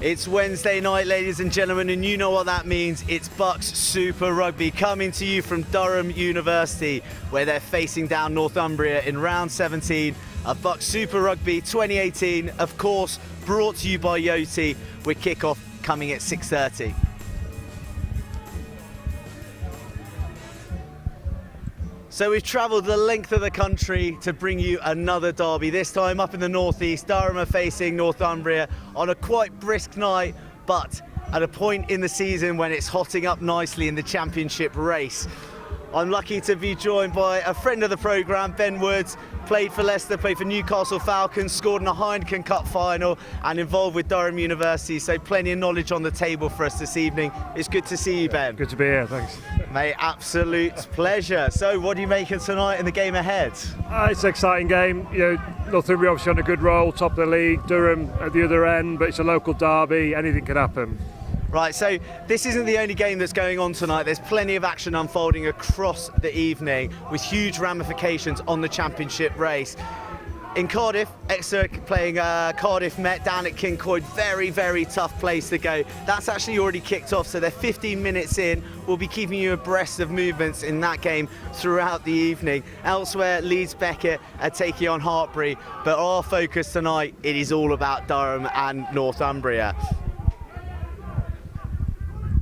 It's Wednesday night, ladies and gentlemen, and you know what that means. It's BUCS Super Rugby coming to you from Durham University, where they're facing down Northumbria in round 17 of BUCS Super Rugby 2018. Of course, brought to you by Yoti, with kickoff coming at 6:30. So we've travelled the length of the country to bring you another derby, this time up in the northeast. Durham are facing Northumbria on a quite brisk night, but at a point in the season when it's hotting up nicely in the championship race. I'm lucky to be joined by a friend of the programme, Ben Woods, played for Leicester, played for Newcastle Falcons, scored in a Heineken Cup final and involved with Durham University, so plenty of knowledge on the table for us this evening. It's good to see you, Ben. Good to be here, thanks. Mate, absolute pleasure. So what do you make of tonight and the game ahead? It's an exciting game. Northumbria obviously on a good roll, top of the league, Durham at the other end, but it's a local derby, anything can happen. Right, so this isn't the only game that's going on tonight. There's plenty of action unfolding across the evening with huge ramifications on the championship race. In Cardiff, Exeter playing Cardiff Met down at King Coyd. Very, very tough place to go. That's actually already kicked off, so they're 15 minutes in. We'll be keeping you abreast of movements in that game throughout the evening. Elsewhere, Leeds Beckett are taking on Hartpury, but our focus tonight, it is all about Durham and Northumbria.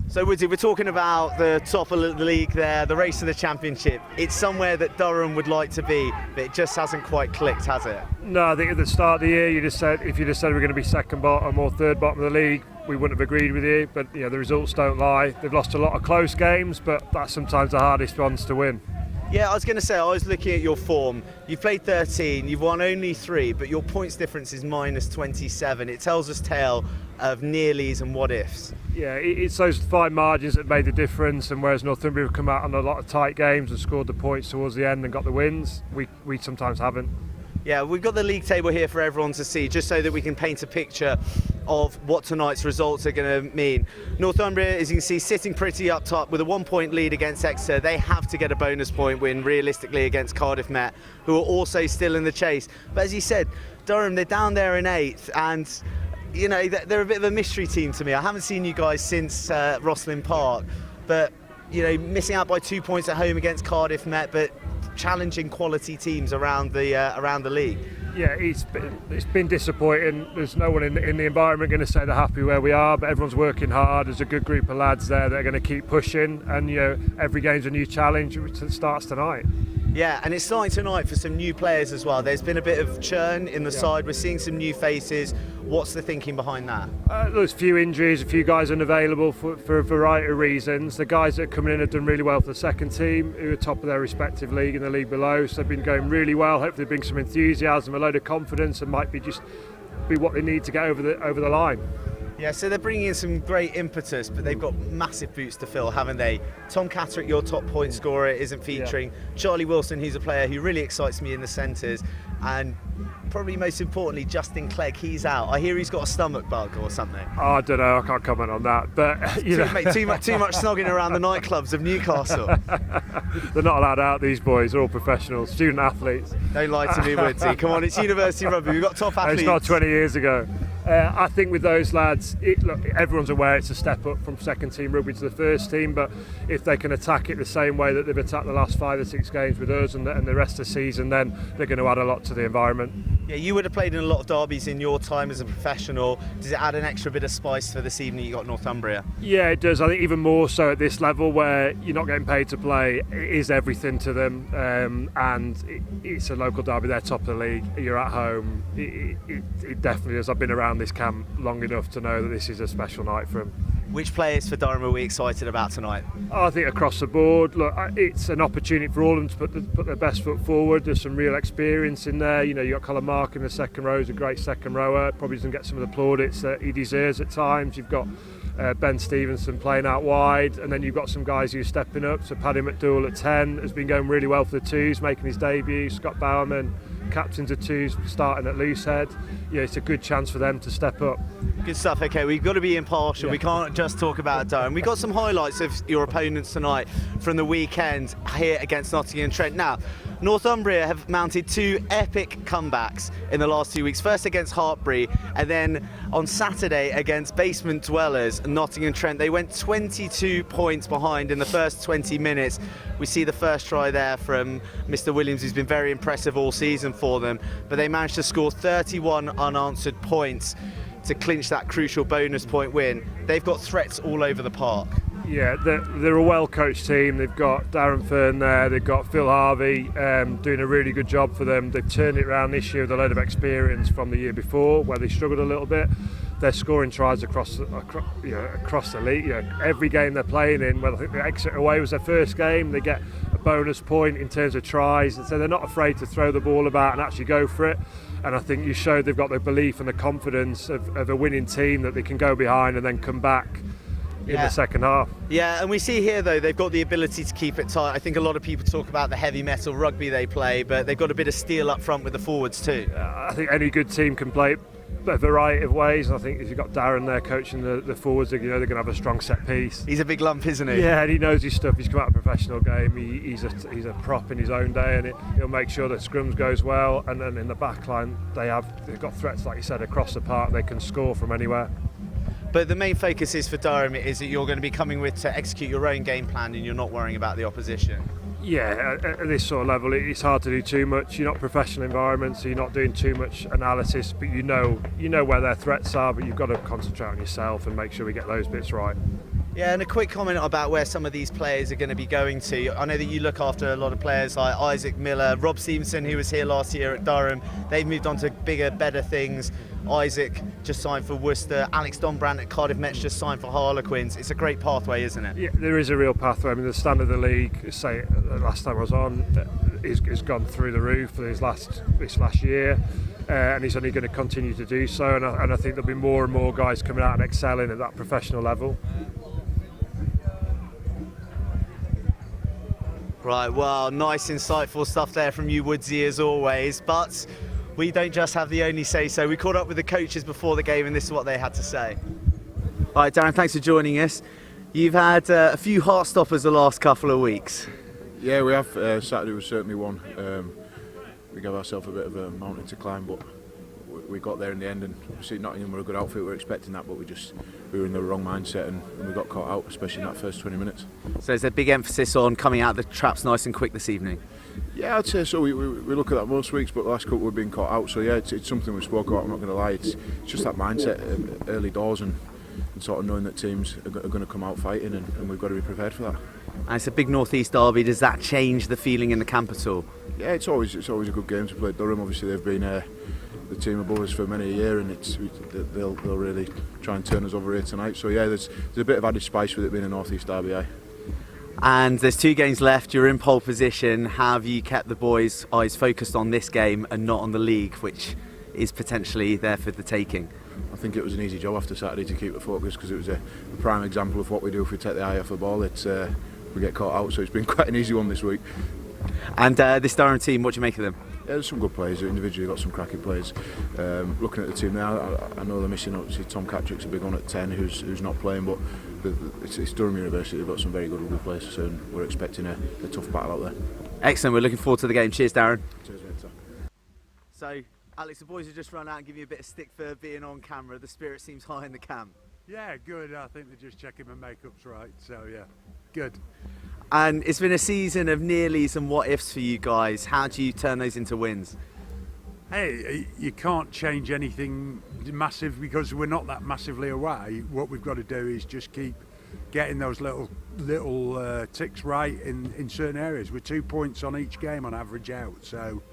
So Woodsy, we're talking about the top of the league there, the race to the championship. It's somewhere that Durham would like to be, but it just hasn't quite clicked, has it? No, I think at the start of the year, if you just said we're going to be second bottom or third bottom of the league, we wouldn't have agreed with you. But the results don't lie. They've lost a lot of close games, but that's sometimes the hardest ones to win. Yeah, I was going to say, I was looking at your form. You've played 13, you've won only 3, but your points difference is minus 27. It tells us tale of nearlies and what ifs. Yeah, it's those fine margins that made the difference, and whereas Northumbria have come out on a lot of tight games and scored the points towards the end and got the wins, we sometimes haven't. Yeah, we've got the league table here for everyone to see, just so that we can paint a picture of what tonight's results are going to mean. Northumbria, as you can see, sitting pretty up top with a 1-point lead against Exeter. They have to get a bonus point win realistically against Cardiff Met, who are also still in the chase. But as you said, Durham, they're down there in 8th, and they're a bit of a mystery team to me. I haven't seen you guys since Rosslyn Park, but missing out by 2 points at home against Cardiff Met, but challenging quality teams around the league. Yeah, it's been disappointing. There's no one in the environment going to say they're happy where we are, but everyone's working hard. There's a good group of lads there that are going to keep pushing, and every game's a new challenge. It starts tonight. Yeah, and it's starting tonight for some new players as well. There's been a bit of churn in the side. We're seeing some new faces. What's the thinking behind that? There's a few injuries, a few guys unavailable for a variety of reasons. The guys that are coming in have done really well for the second team, who are top of their respective league and the league below. So they've been going really well. Hopefully they bring some enthusiasm, a load of confidence, and might be what they need to get over the line. Yeah, so they're bringing in some great impetus, but they've got massive boots to fill, haven't they? Tom Catterick, your top point scorer, isn't featuring. Yeah. Charlie Wilson, who's a player who really excites me in the centres. And probably most importantly, Justin Clegg, he's out. I hear he's got a stomach bug or something. Oh, I don't know, I can't comment on that. But Mate, too much snogging around the nightclubs of Newcastle. They're not allowed out, these boys. They're all professionals, student athletes. Don't lie to me, Woodsy. Come on, it's University Rugby. We've got top athletes. It's not 20 years ago. I think with those lads, look, everyone's aware it's a step up from second team rugby to the first team, but if they can attack it the same way that they've attacked the last 5 or 6 games with us and the rest of the season, then they're going to add a lot to the environment. Yeah, you would have played in a lot of derbies in your time as a professional. Does it add an extra bit of spice for this evening? You got Northumbria. Yeah, it does. I think even more so at this level where you're not getting paid to play, it is everything to them, and it's a local derby. They're top of the league. You're at home. It definitely is. I've been around this camp long enough to know that this is a special night for them. Which players for Durham are we excited about tonight? I think across the board, look, it's an opportunity for all of them to put their best foot forward. There's some real experience in there. You've got Colin Mark in the second row, who's a great second rower. Probably doesn't get some of the plaudits that he deserves at times. You've got Ben Stevenson playing out wide, and then you've got some guys who are stepping up. So Paddy McDougall at 10 has been going really well for the twos, making his debut. Scott Bowerman, captains of twos, starting at loosehead. It's a good chance for them to step up. Good stuff. Okay, we've got to be impartial. We can't just talk about Durham. We've got some highlights of your opponents tonight from the weekend here against Nottingham Trent. Now, Northumbria have mounted 2 epic comebacks in the last 2 weeks. First against Hartpury, and then On Saturday against basement dwellers Nottingham Trent, they went 22 points behind in the first 20 minutes. We see the first try there from Mr. Williams, who's been very impressive all season for them, but they managed to score 31 unanswered points to clinch that crucial bonus point win. They've got threats all over the park. Yeah, they're a well-coached team. They've got Darren Fern there, they've got Phil Harvey doing a really good job for them. They've turned it around this year with a load of experience from the year before, where they struggled a little bit. They're scoring tries across the league. Every game they're playing in, well, I think the Exeter away was their first game, they get a bonus point in terms of tries, and so they're not afraid to throw the ball about and actually go for it. And I think you showed they've got the belief and the confidence of a winning team that they can go behind and then come back in the second half. Yeah, and we see here though they've got the ability to keep it tight. I think a lot of people talk about the heavy metal rugby they play, but they've got a bit of steel up front with the forwards too. I think any good team can play a variety of ways. I think if you've got Darren there coaching the forwards, they're going to have a strong set piece. He's a big lump, isn't he? Yeah, and he knows his stuff. He's come out of a professional game. He's a prop in his own day, and he'll make sure that scrums goes well. And then in the back line, they've got threats, like you said, across the park. They can score from anywhere. But the main focus is for Durham is that you're going to be coming with to execute your own game plan and you're not worrying about the opposition. Yeah, at this sort of level it's hard to do too much. You're not professional environment, so you're not doing too much analysis, but you know where their threats are, but you've got to concentrate on yourself and make sure we get those bits right. Yeah, and a quick comment about where some of these players are going to be going to. I know that you look after a lot of players like Isaac Miller, Rob Stevenson, who was here last year at Durham. They've moved on to bigger, better things. Isaac just signed for Worcester. Alex Donbrand at Cardiff Mets just signed for Harlequins. It's a great pathway, isn't it? Yeah, there is a real pathway. I mean, the standard of the league, say last time I was on, has gone through the roof for this last year. And he's only going to continue to do so. And I think there'll be more and more guys coming out and excelling at that professional level. Right, well, nice insightful stuff there from you, Woodsy, as always. But we don't just have the only say-so. We caught up with the coaches before the game and this is what they had to say. All right, Darren, thanks for joining us. You've had a few heart stoppers the last couple of weeks. Yeah, we have. Saturday was certainly one. We gave ourselves a bit of a mountain to climb, but we got there in the end, and obviously Nottingham were a good outfit. We were expecting that, but we were in the wrong mindset and we got caught out, especially in that first 20 minutes. So is there big emphasis on coming out the traps nice and quick this evening? Yeah, I'd say so. We look at that most weeks, but the last couple we've been caught out. So yeah, it's something we spoke about. I'm not going to lie. It's just that mindset early doors and sort of knowing that teams are going to come out fighting, and we've got to be prepared for that. And it's a big North East derby. Does that change the feeling in the camp at all? Yeah, it's always a good game to play. Durham, obviously, they've been the team above us for many a year, and they'll really try and turn us over here tonight. So yeah, there's a bit of added spice with it being a North East derby. Aye. And there's 2 games left. You're in pole position. Have you kept the boys' eyes focused on this game and not on the league, which is potentially there for the taking? I think it was an easy job after Saturday to keep the focus, because it was a prime example of what we do if we take the eye off the ball. We get caught out, so it's been quite an easy one this week. And this Durham team, what do you make of them? Yeah, there's some good players. Individually, got some cracking players. Looking at the team now, I know they're missing. Obviously, Tom Cattrick's a big one at 10, who's not playing, but it's Durham University. They've got some very good rugby players, so we're expecting a tough battle out there. Excellent. We're looking forward to the game. Cheers, Darren. Cheers, mate. So, Alex, the boys have just run out and given you a bit of stick for being on camera. The spirit seems high in the camp. Yeah, good. I think they're just checking my makeup's right. So yeah, good. And it's been a season of nearlies and what ifs for you guys. How do you turn those into wins? Hey, you can't change anything massive because we're not that massively away. What we've got to do is just keep getting those little ticks right in certain areas. We're 2 points on each game on average out. So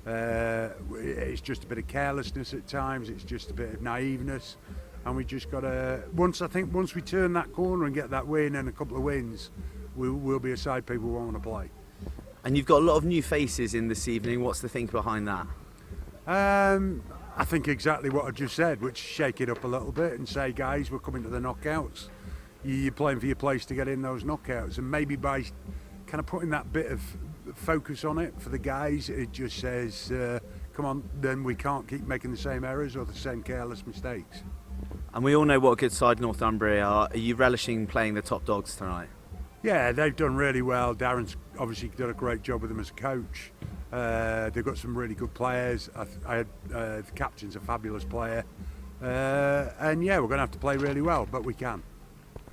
it's just a bit of carelessness at times. It's just a bit of naiveness. And we just got to, once we turn that corner and get that win and a couple of wins, we'll be a side people want to play. And you've got a lot of new faces in this evening. What's the think behind that? I think exactly what I just said, which shake it up a little bit and say, guys, we're coming to the knockouts. You're playing for your place to get in those knockouts. And maybe by kind of putting that bit of focus on it for the guys, it just says, come on, then we can't keep making the same errors or the same careless mistakes. And we all know what a good side Northumbria are. Are you relishing playing the top dogs tonight? Yeah, they've done really well. Darren's obviously done a great job with them as a coach. They've got some really good players. The captain's a fabulous player. And yeah, we're going to have to play really well, but we can.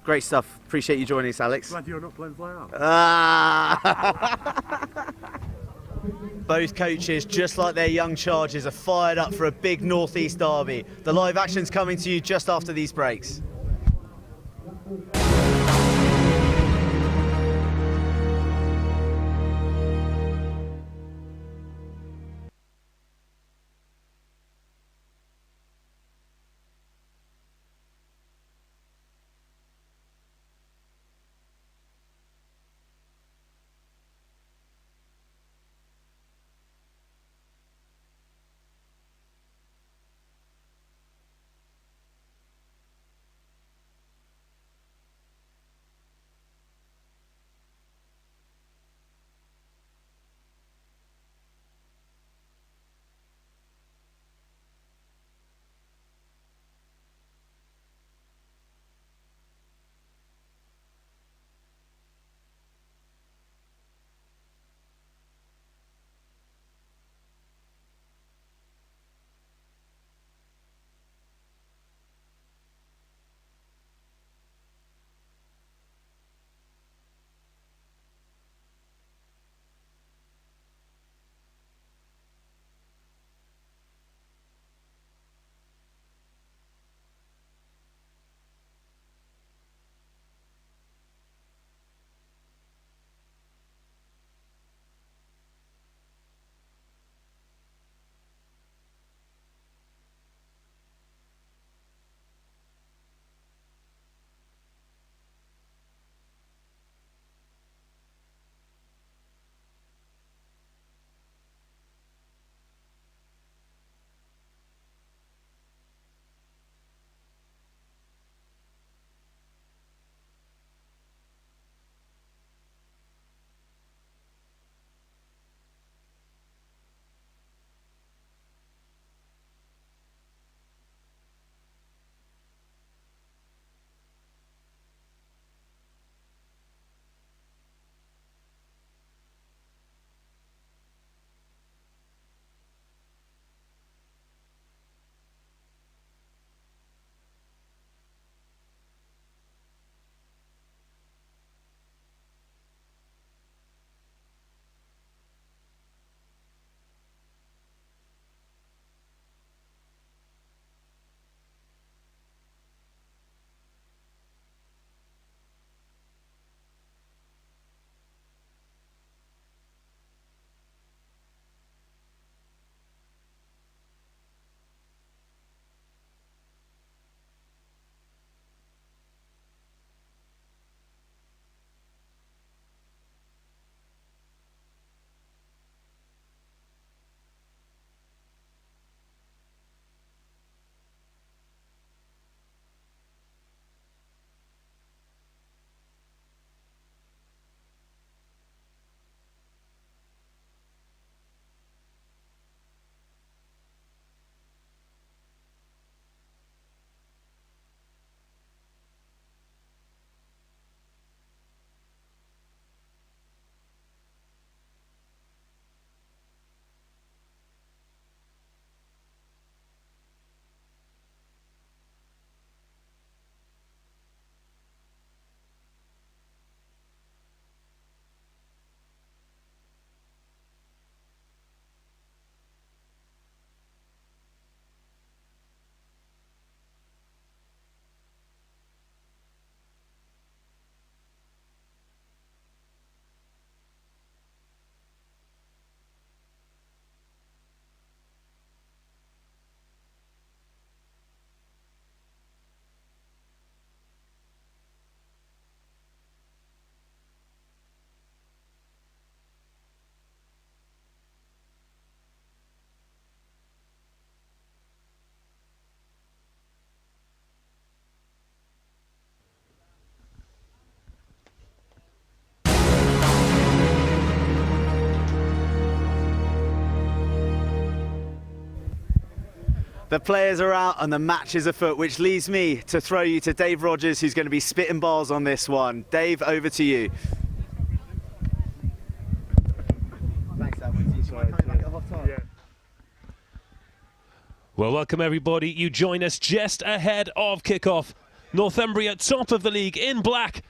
Great stuff. Appreciate you joining us, Alex. Glad you're not playing fly half. Both coaches, just like their young charges, are fired up for a big North East derby. The live action's coming to you just after these breaks. The players are out and the match is afoot, which leaves me to throw you to Dave Rogers, who's going to be spitting bars on this one. Dave, over to you. Thanks, Dad. Well, welcome everybody. You join us just ahead of kickoff. Northumbria, top of the league in black,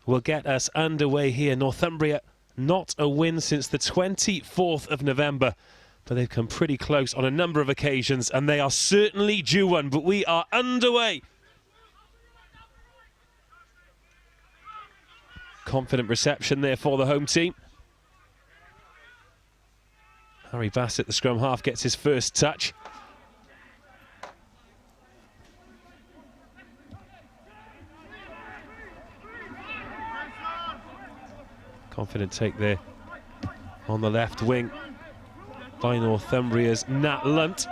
will get us underway here. Northumbria, not a win since the 24th of November, but they've come pretty close on a number of occasions, and they are certainly due one, but we are underway. Confident reception there for the home team. Harry Bassett, the scrum half, gets his first touch. Confident take there on the left wing by Northumbria's Nat Lunt.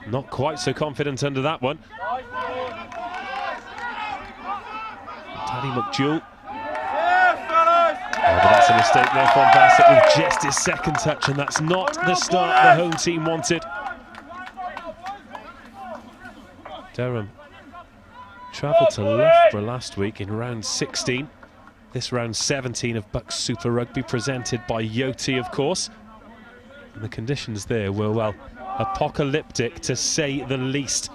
Not quite so confident under that one. Paddy McJewell. Oh, but that's a mistake there from Bassett with just his second touch, and that's not the start the home team wanted. Durham travelled to Loughborough last week in round 16. This round 17 of BUCS Super Rugby, presented by Yoti, of course. And the conditions there were, well, apocalyptic to say the least.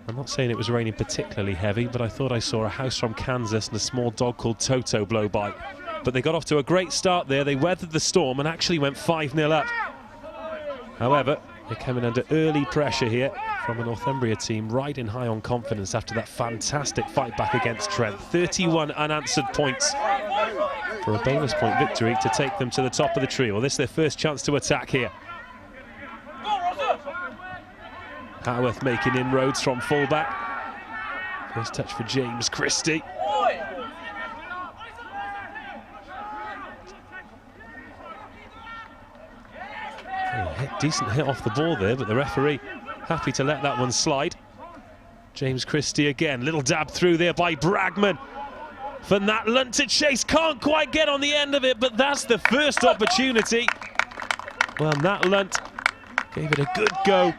I'm not saying it was raining particularly heavy, but I thought I saw a house from Kansas and a small dog called Toto blow by. But they got off to a great start there. They weathered the storm and actually went 5-0 up. However, they're coming under early pressure here from a Northumbria team riding high on confidence after that fantastic fight back against Trent. 31 unanswered points for a bonus point victory to take them to the top of the tree. Well, this is their first chance to attack here. Howarth making inroads from fullback. First touch for James Christie. Decent hit off the ball there, but the referee happy to let that one slide. James Christie again, little dab through there by Bragman. For Nat Lunt to chase, can't quite get on the end of it, but that's the first opportunity. Well, Nat Lunt gave it a good go.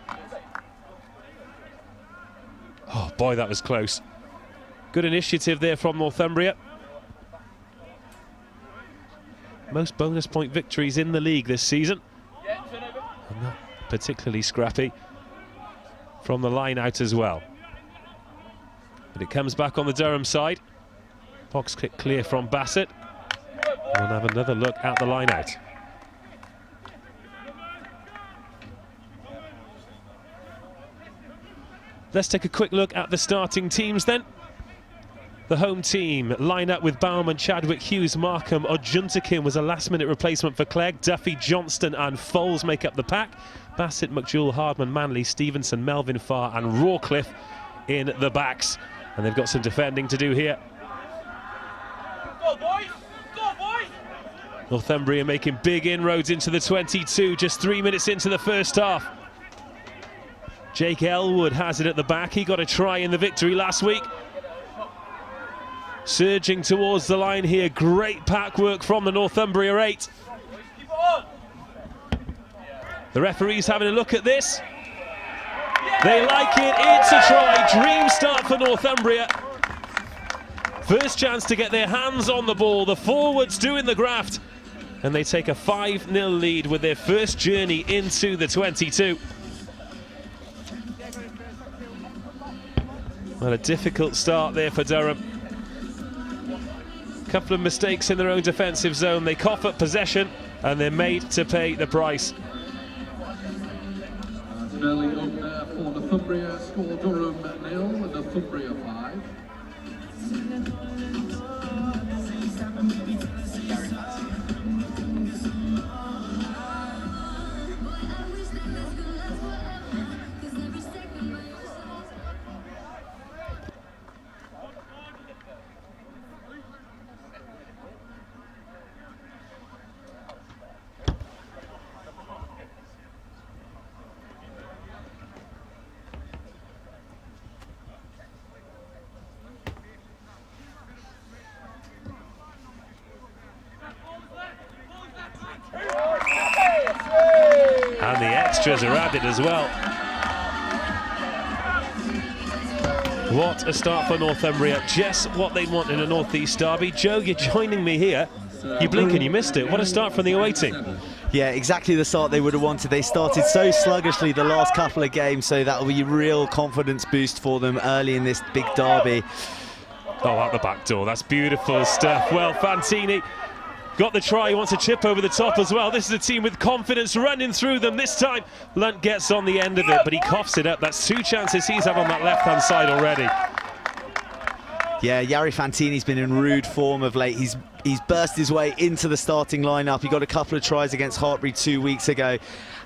Oh boy, that was close. Good initiative there from Northumbria. Most bonus point victories in the league this season. And not particularly scrappy from the line out as well. But it comes back on the Durham side. Box kick clear from Bassett. We'll have another look at the line out. Let's take a quick look at the starting teams then. The home team line up with Bauman, Chadwick, Hughes, Markham. Ojuntakin was a last-minute replacement for Clegg. Duffy, Johnston and Foles make up the pack. Bassett, McJewell, Hardman, Manley, Stevenson, Melvin Farr and Rawcliffe in the backs. And they've got some defending to do here. Go boys! Go boys! Northumbria making big inroads into the 22, just 3 minutes into the first half. Jake Elwood has it at the back. He got a try in the victory last week. Surging towards the line here. Great pack work from the Northumbria 8. The referee's having a look at this. They like it. It's a try. Dream start for Northumbria. First chance to get their hands on the ball. The forwards doing the graft. And they take a 5-0 lead with their first journey into the 22. Well, a difficult start there for Durham. Couple of mistakes in their own defensive zone. They cough up possession and they're made to pay the price. Early opener for Northumbria, score Durham 0, Northumbria 5. And the extras are added as well. What a start for Northumbria. Just what they want in a North East derby. Joe, you're joining me here. You blink and you missed it. What a start from the away team. Yeah, exactly the start they would have wanted. They started so sluggishly the last couple of games, so that'll be a real confidence boost for them early in this big derby. Oh, out the back door. That's beautiful stuff. Well, Fantini got the try. He wants a chip over the top as well. This is a team with confidence running through them. This time, Lunt gets on the end of it, but he coughs it up. That's 2 chances he's had on that left-hand side already. Yeah, Jari Fantini's been in rude form of late. He's burst his way into the starting lineup. He got a couple of tries against Hartbury 2 weeks ago.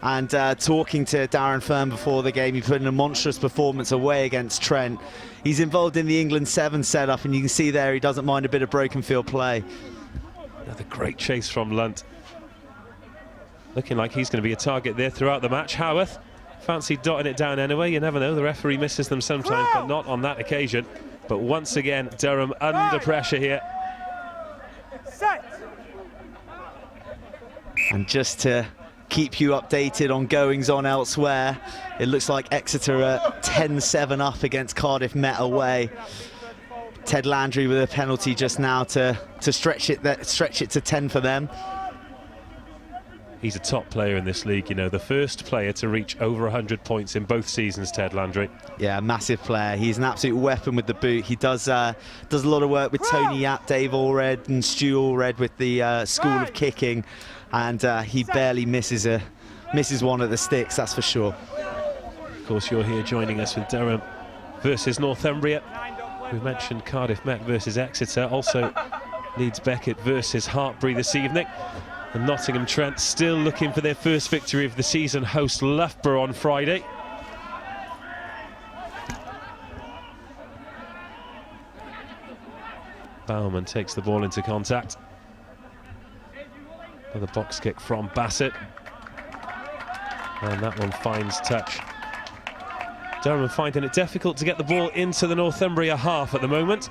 And talking to Darren Fern before the game, he put in a monstrous performance away against Trent. He's involved in the England 7 setup, and you can see there he doesn't mind a bit of broken field play. Another great chase from Lunt. Looking like he's going to be a target there throughout the match. Howarth fancy dotting it down anyway. You never know, the referee misses them sometimes, but not on that occasion. But once again, Durham under pressure here. And just to keep you updated on goings on elsewhere, it looks like Exeter are 10-7 up against Cardiff Met away. Ted Landry with a penalty just now to stretch it to 10 for them. He's a top player in this league, you know, the first player to reach over 100 points in both seasons, Ted Landry. Yeah, massive player. He's an absolute weapon with the boot. He does a lot of work with Tony Yap, Dave Allred and Stu Allred with the School of Kicking, and he barely misses one at the sticks, that's for sure. Of course, you're here joining us with Durham versus Northumbria. We've mentioned Cardiff Met versus Exeter, also Leeds Beckett versus Hartbury this evening. And Nottingham Trent still looking for their first victory of the season, host Loughborough on Friday. Baumann takes the ball into contact. Another box kick from Bassett. And that one finds touch. Durham finding it difficult to get the ball into the Northumbria half at the moment.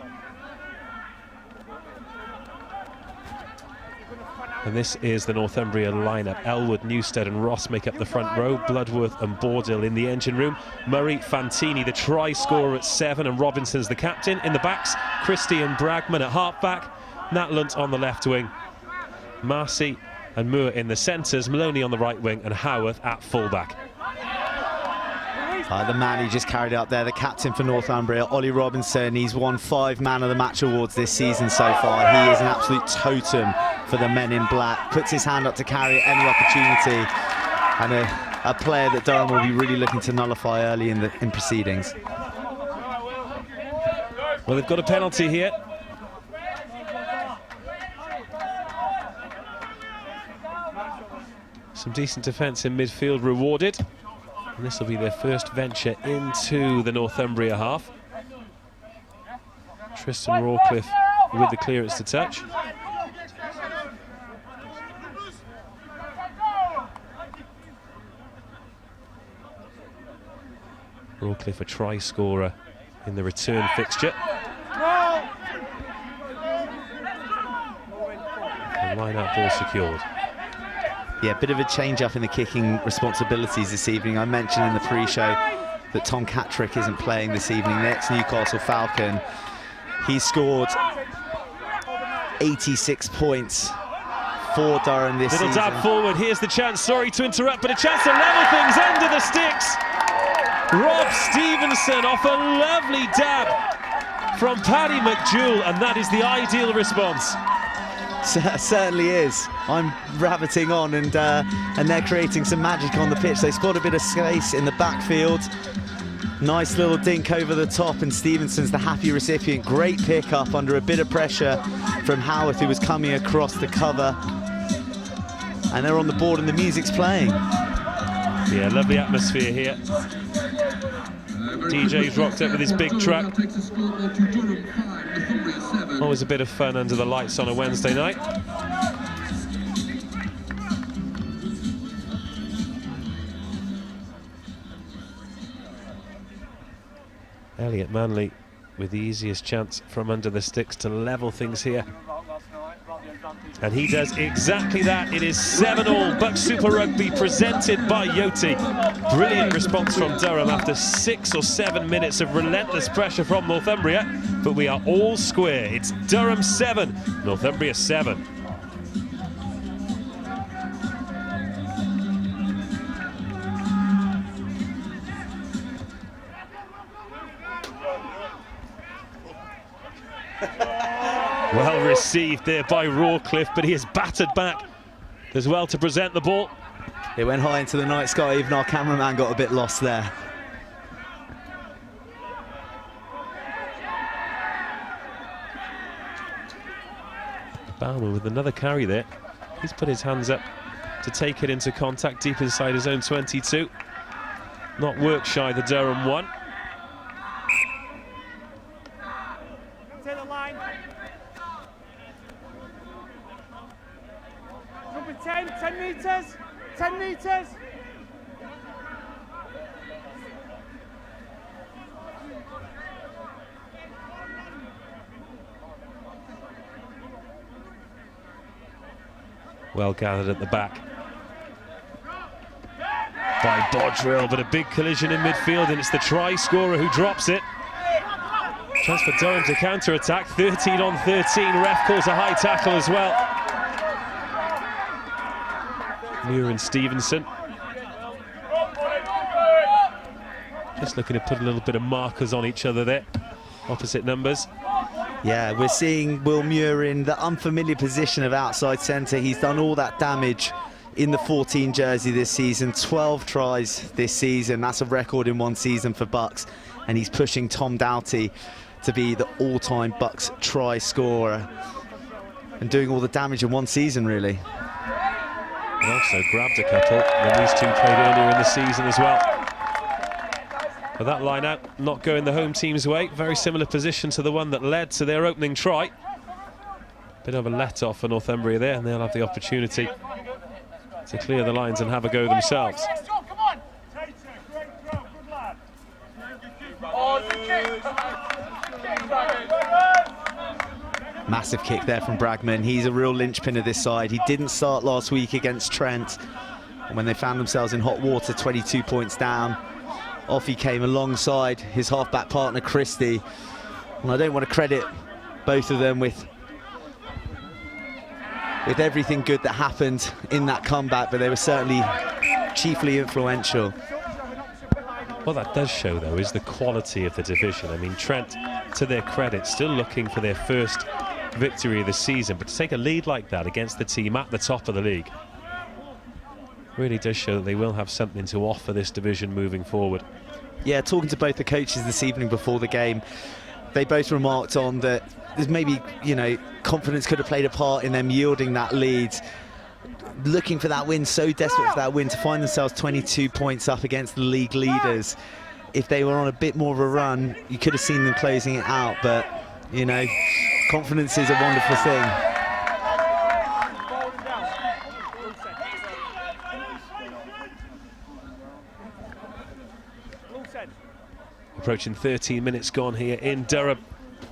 And this is the Northumbria lineup. Elwood, Newstead and Ross make up the front row. Bloodworth and Bordill in the engine room. Murray, Fantini, the try scorer at 7, and Robinson's the captain. In the backs, Christie and Bragman at half-back. Nat Lunt on the left wing. Marcy and Moore in the centres. Maloney on the right wing and Howarth at full-back. The man who just carried out there, the captain for Northumbria, Ollie Robinson. He's won 5 Man of the Match awards this season so far. He is an absolute totem for the men in black. Puts his hand up to carry at any opportunity, and a player that Durham will be really looking to nullify early in proceedings. Well, they've got a penalty here. Some decent defence in midfield rewarded. And this will be their first venture into the Northumbria half. Tristan Rawcliffe with the clearance to touch. Rawcliffe a try scorer in the return fixture. And line-out ball secured. Yeah, a bit of a change-up in the kicking responsibilities this evening. I mentioned in the pre-show that Tom Catrick isn't playing this evening, the ex-Newcastle Falcon. He scored 86 points for Durham this season. Little dab forward, here's the chance, sorry to interrupt, but a chance to level things under the sticks. Rob Stevenson off a lovely dab from Paddy McJewell, and that is the ideal response. Certainly is. I'm rabbiting on, and they're creating some magic on the pitch. They scored a bit of space in the backfield. Nice little dink over the top, and Stevenson's the happy recipient. Great pick up under a bit of pressure from Howarth, who was coming across the cover. And they're on the board and the music's playing. Yeah, lovely atmosphere here. DJ's rocked up with his big truck. Always a bit of fun under the lights on a Wednesday night. Elliot Manley with the easiest chance from under the sticks to level things here. And he does exactly that. It is 7-all. BUCS Super Rugby presented by Yoti. Brilliant response from Durham after 6 or 7 minutes of relentless pressure from Northumbria. But we are all square. It's Durham 7, Northumbria 7. Well received there by Rawcliffe, but he is battered back as well to present the ball. It went high into the night sky, even our cameraman got a bit lost there. Bauman with another carry there. He's put his hands up to take it into contact deep inside his own 22. Not work shy, the Durham one. Take the line. Number 10, 10 metres. 10 metres. Well gathered at the back by Bodrill, but a big collision in midfield, and it's the try scorer who drops it. Chance for Durham to counter-attack. 13 on 13. Ref calls a high tackle as well. Muir and Stevenson just looking to put a little bit of markers on each other there. Opposite numbers. Yeah, we're seeing Will Muir in the unfamiliar position of outside centre. He's done all that damage in the 14 jersey this season. 12 tries this season. That's a record in one season for BUCS. And he's pushing Tom Doughty to be the all-time BUCS try scorer. And doing all the damage in one season, really. And also grabbed a couple when these two played earlier in the season as well. But that line-out not going the home team's way. Very similar position to the one that led to their opening try. Bit of a let-off for Northumbria there, and they'll have the opportunity to clear the lines and have a go themselves. Massive kick there from Bragman. He's a real linchpin of this side. He didn't start last week against Trent. And when they found themselves in hot water, 22 points down, off he came alongside his halfback partner, Christie. And I don't want to credit both of them with everything good that happened in that comeback, but they were certainly chiefly influential. What that does show, though, is the quality of the division. I mean, Trent, to their credit, still looking for their first victory of the season, but to take a lead like that against the team at the top of the league really does show that they will have something to offer this division moving forward. Yeah, talking to both the coaches this evening before the game, they both remarked on that there's maybe, you know, confidence could have played a part in them yielding that lead. Looking for that win, so desperate for that win, to find themselves 22 points up against the league leaders. If they were on a bit more of a run, you could have seen them closing it out, but, you know, confidence is a wonderful thing. Approaching 13 minutes gone here in Durham.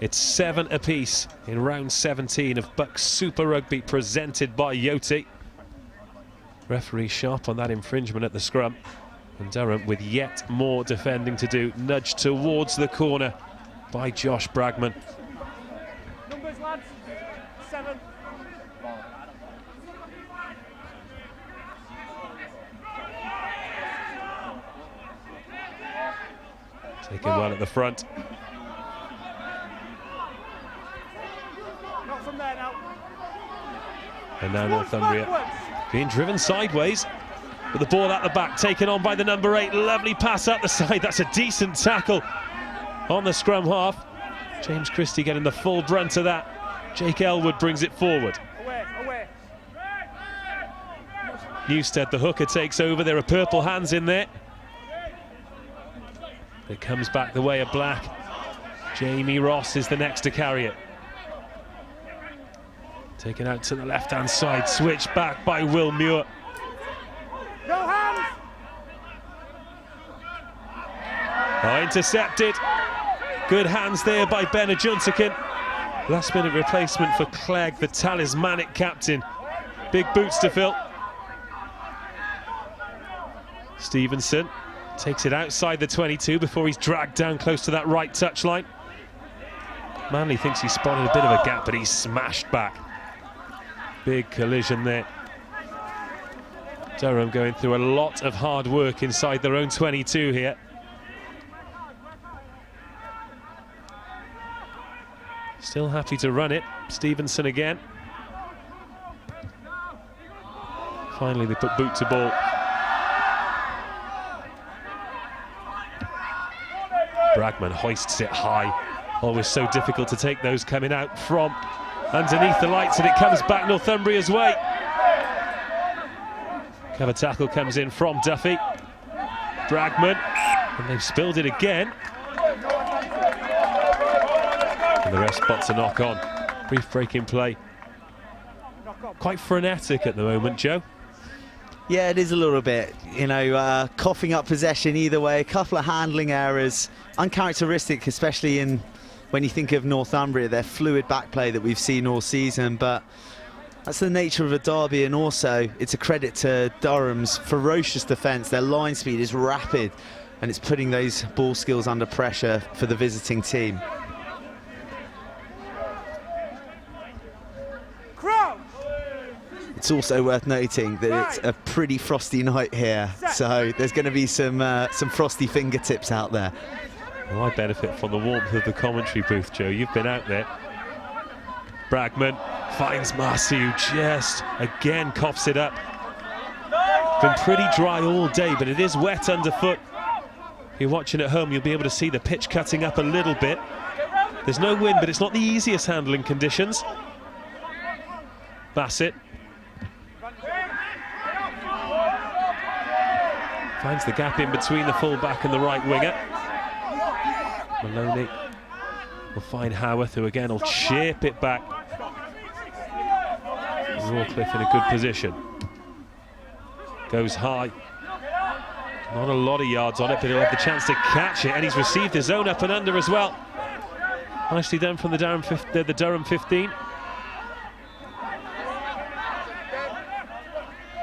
It's 7 apiece in round 17 of BUCS Super Rugby presented by Yoti. Referee sharp on that infringement at the scrum. And Durham with yet more defending to do. Nudged towards the corner by Josh Bragman. Numbers, lads. 7. Taken well at the front. Not from there now. And now Northumbria being driven sideways. With the ball at the back, taken on by the number 8. Lovely pass up the side. That's a decent tackle on the scrum half. James Christie getting the full brunt of that. Jake Elwood brings it forward. Away. Newstead, the hooker, takes over. There are purple hands in there. It comes back the way of black. Jamie Ross is the next to carry it. Taken out to the left-hand side, switched back by Will Muir. No hands! Oh, intercepted. Good hands there by Bernard Juntikin. Last-minute replacement for Clegg, the talismanic captain. Big boots to fill. Stevenson takes it outside the 22 before he's dragged down close to that right touchline. Manley thinks he spotted a bit of a gap, but he's smashed back. Big collision there. Durham going through a lot of hard work inside their own 22 here. Still happy to run it. Stevenson again. Finally they put boot to ball. Bragman hoists it high. Always so difficult to take those coming out from underneath the lights, and it comes back Northumbria's way. Cover tackle comes in from Duffy. Bragman, and they've spilled it again. And the ref spots a knock on. Brief break in play. Quite frenetic at the moment, Joe. Yeah, it is a little bit, you know, coughing up possession either way, a couple of handling errors, uncharacteristic, especially in when you think of Northumbria, their fluid back play that we've seen all season, but that's the nature of a derby, and also it's a credit to Durham's ferocious defence. Their line speed is rapid, and it's putting those ball skills under pressure for the visiting team. It's also worth noting that it's a pretty frosty night here, so there's going to be some frosty fingertips out there. Well, I benefit from the warmth of the commentary booth, Joe. You've been out there. Bragman finds Marcy, who just again coughs it up. Been pretty dry all day, but it is wet underfoot. If you're watching at home, you'll be able to see the pitch cutting up a little bit. There's no wind, but it's not the easiest handling conditions. Bassett finds the gap in between the full-back and the right winger. Maloney will find Howarth, who again will chip it back. Rawcliffe in a good position. Goes high. Not a lot of yards on it, but he'll have the chance to catch it, and he's received his own up and under as well. Nicely done from the Durham 15.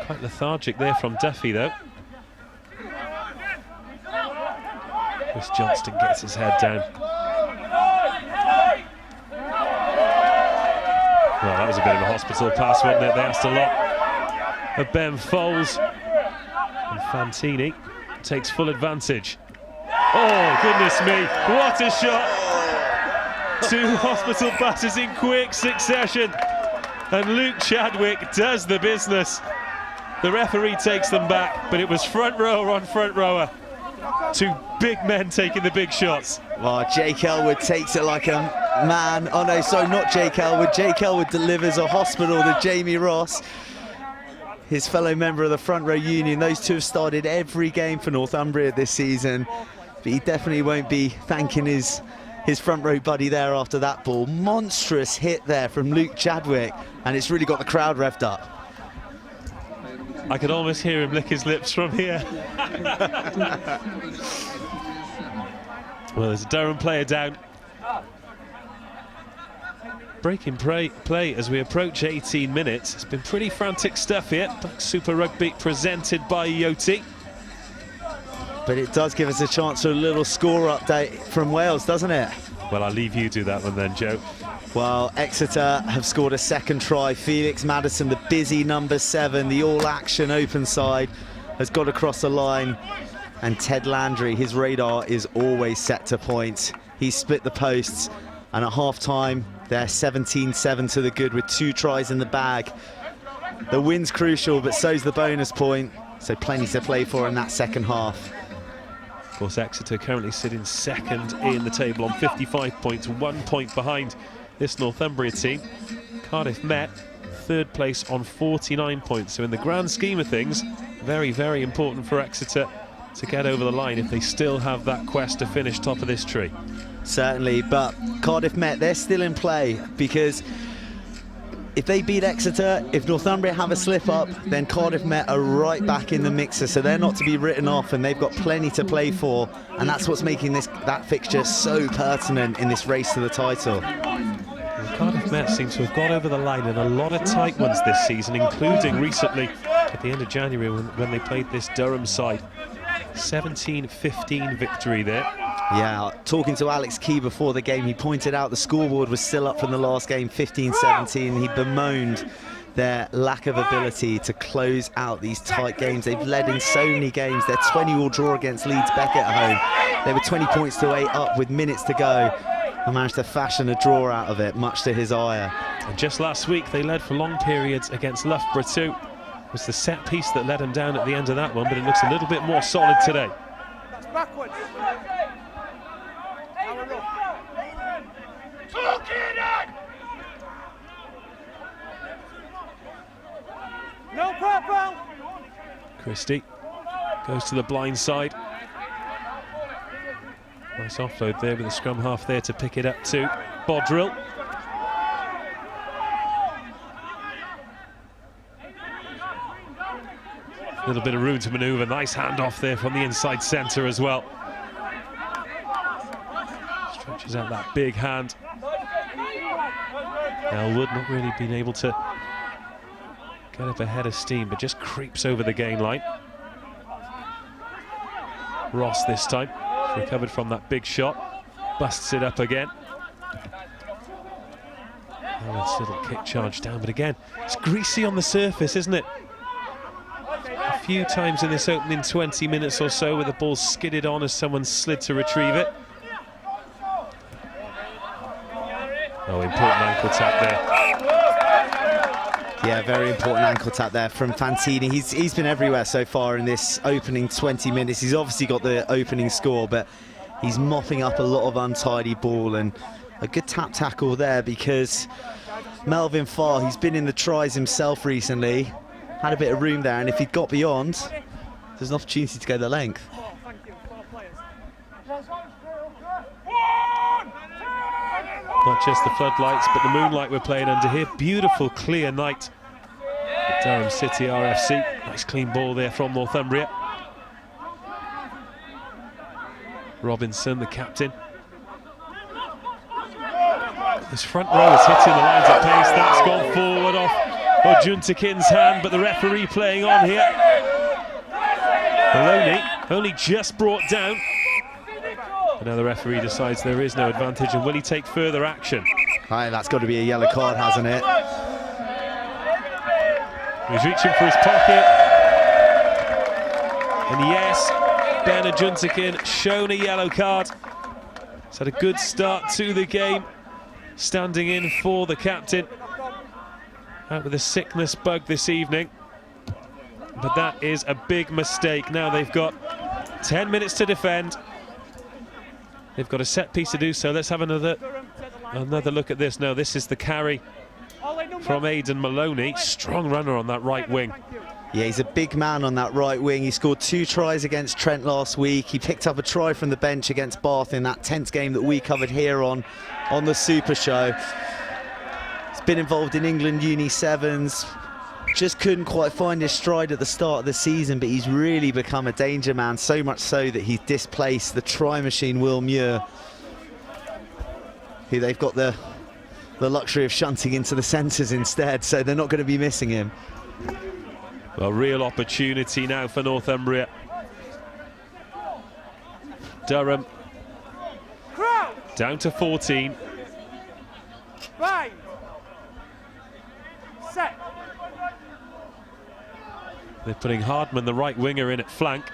Quite lethargic there from Duffy, though. Chris Johnston gets his head down. Well, that was a bit of a hospital pass, wasn't it? They asked a lot of Ben Foles. And Fantini takes full advantage. Oh, goodness me, what a shot! 2 hospital passes in quick succession. And Luke Chadwick does the business. The referee takes them back, but it was front rower on front rower. 2 big men taking the big shots. Well, Jake Elwood takes it like a man. Oh no, sorry, not Jake Elwood. Jake Elwood delivers a hospital to Jamie Ross, his fellow member of the front row union. Those two have started every game for Northumbria this season, but he definitely won't be thanking his front row buddy there after that ball. Monstrous hit there from Luke Chadwick, and it's really got the crowd revved up. I could almost hear him lick his lips from here. Well, there's a Durham player down. Breaking play as we approach 18 minutes. It's been pretty frantic stuff here. BUCS Super Rugby presented by Yoti. But it does give us a chance for a little score update from Wales, doesn't it? Well, I'll leave you do that one then, Joe. Well, Exeter have scored a second try. Felix Madison, the busy number 7, the all-action open side, has got across the line. And Ted Landry, his radar is always set to points. He's split the posts, and at half-time, they're 17-7 to the good with 2 tries in the bag. The win's crucial, but so's the bonus point, so plenty to play for in that second half. Of course, Exeter currently sitting second in the table on 55 points, 1 point behind this Northumbria team. Cardiff Met, 3rd place on 49 points. So in the grand scheme of things, very, very important for Exeter to get over the line if they still have that quest to finish top of this tree. Certainly, but Cardiff Met, they're still in play, because if they beat Exeter, if Northumbria have a slip-up, then Cardiff Met are right back in the mixer, so they're not to be written off, and they've got plenty to play for, and that's what's making that fixture so pertinent in this race to the title. Cardiff Met seem to have got over the line in a lot of tight ones this season, including recently at the end of January when they played this Durham side. 17-15 victory there. Yeah, talking to Alex Key before the game, he pointed out the scoreboard was still up from the last game, 15-17. He bemoaned their lack of ability to close out these tight games. They've led in so many games. Their 20-all draw against Leeds Beckett at home. They were 20 points to 8 up with minutes to go. and managed to fashion a draw out of it, much to his ire. And just last week they led for long periods against Loughborough too. It was the set piece that let him down at the end of that one, but it looks a little bit more solid today. That's backwards. No purple. Christie goes to the blind side. Nice offload there with the scrum half there to pick it up too. Bodrill. A little bit of room to manoeuvre. Nice handoff there from the inside centre as well. Stretches out that big hand. Elwood not really been able to get up ahead of steam, but just creeps over the gain line. Ross this time, recovered from that big shot, busts it up again. Nice little kick charge down, but again, it's greasy on the surface, isn't it? A few times in this opening 20 minutes or so where the ball skidded on as someone slid to retrieve it. Oh, important ankle tap there. Yeah, very important ankle tap there from Fantini. He's been everywhere so far in this opening 20 minutes. He's obviously got the opening score, but he's mopping up a lot of untidy ball, and a good tap tackle there because Melvin Farr, he's been in the tries himself recently, had a bit of room there, and if he'd got beyond, there's an opportunity to go the length. Not just the floodlights, but the moonlight we're playing under here. Beautiful, clear night at Durham City RFC. Nice clean ball there from Northumbria. Robinson, the captain. His front row is hitting the lines at pace. That's gone forward off Ojuntakin's hand, but the referee playing on here. Maloney only just brought down. But now the referee decides there is no advantage, and will he take further action? Aye, that's got to be a yellow card, hasn't it? He's reaching for his pocket. And yes, Ben Ojuntakin shown a yellow card. He's had a good start to the game, standing in for the captain. Out with a sickness bug this evening. But that is a big mistake. Now they've got 10 minutes to defend. They've got a set piece to do so. Let's have another look at this. Now this is the carry from Aidan Maloney. Strong runner on that right wing. Yeah, he's a big man on that right wing. He scored 2 tries against Trent last week. He picked up a try from the bench against Bath in that 10th game that we covered here on the Super Show. He's been involved in England Uni 7s. Just couldn't quite find his stride at the start of the season, but he's really become a danger man, so much so that he's displaced the try machine Will Muir, who they've got the luxury of shunting into the centres instead, so they're not going to be missing him. Well, real opportunity now for Northumbria. Durham down to 14. Right. Set. They're putting Hardman, the right winger, in at flank.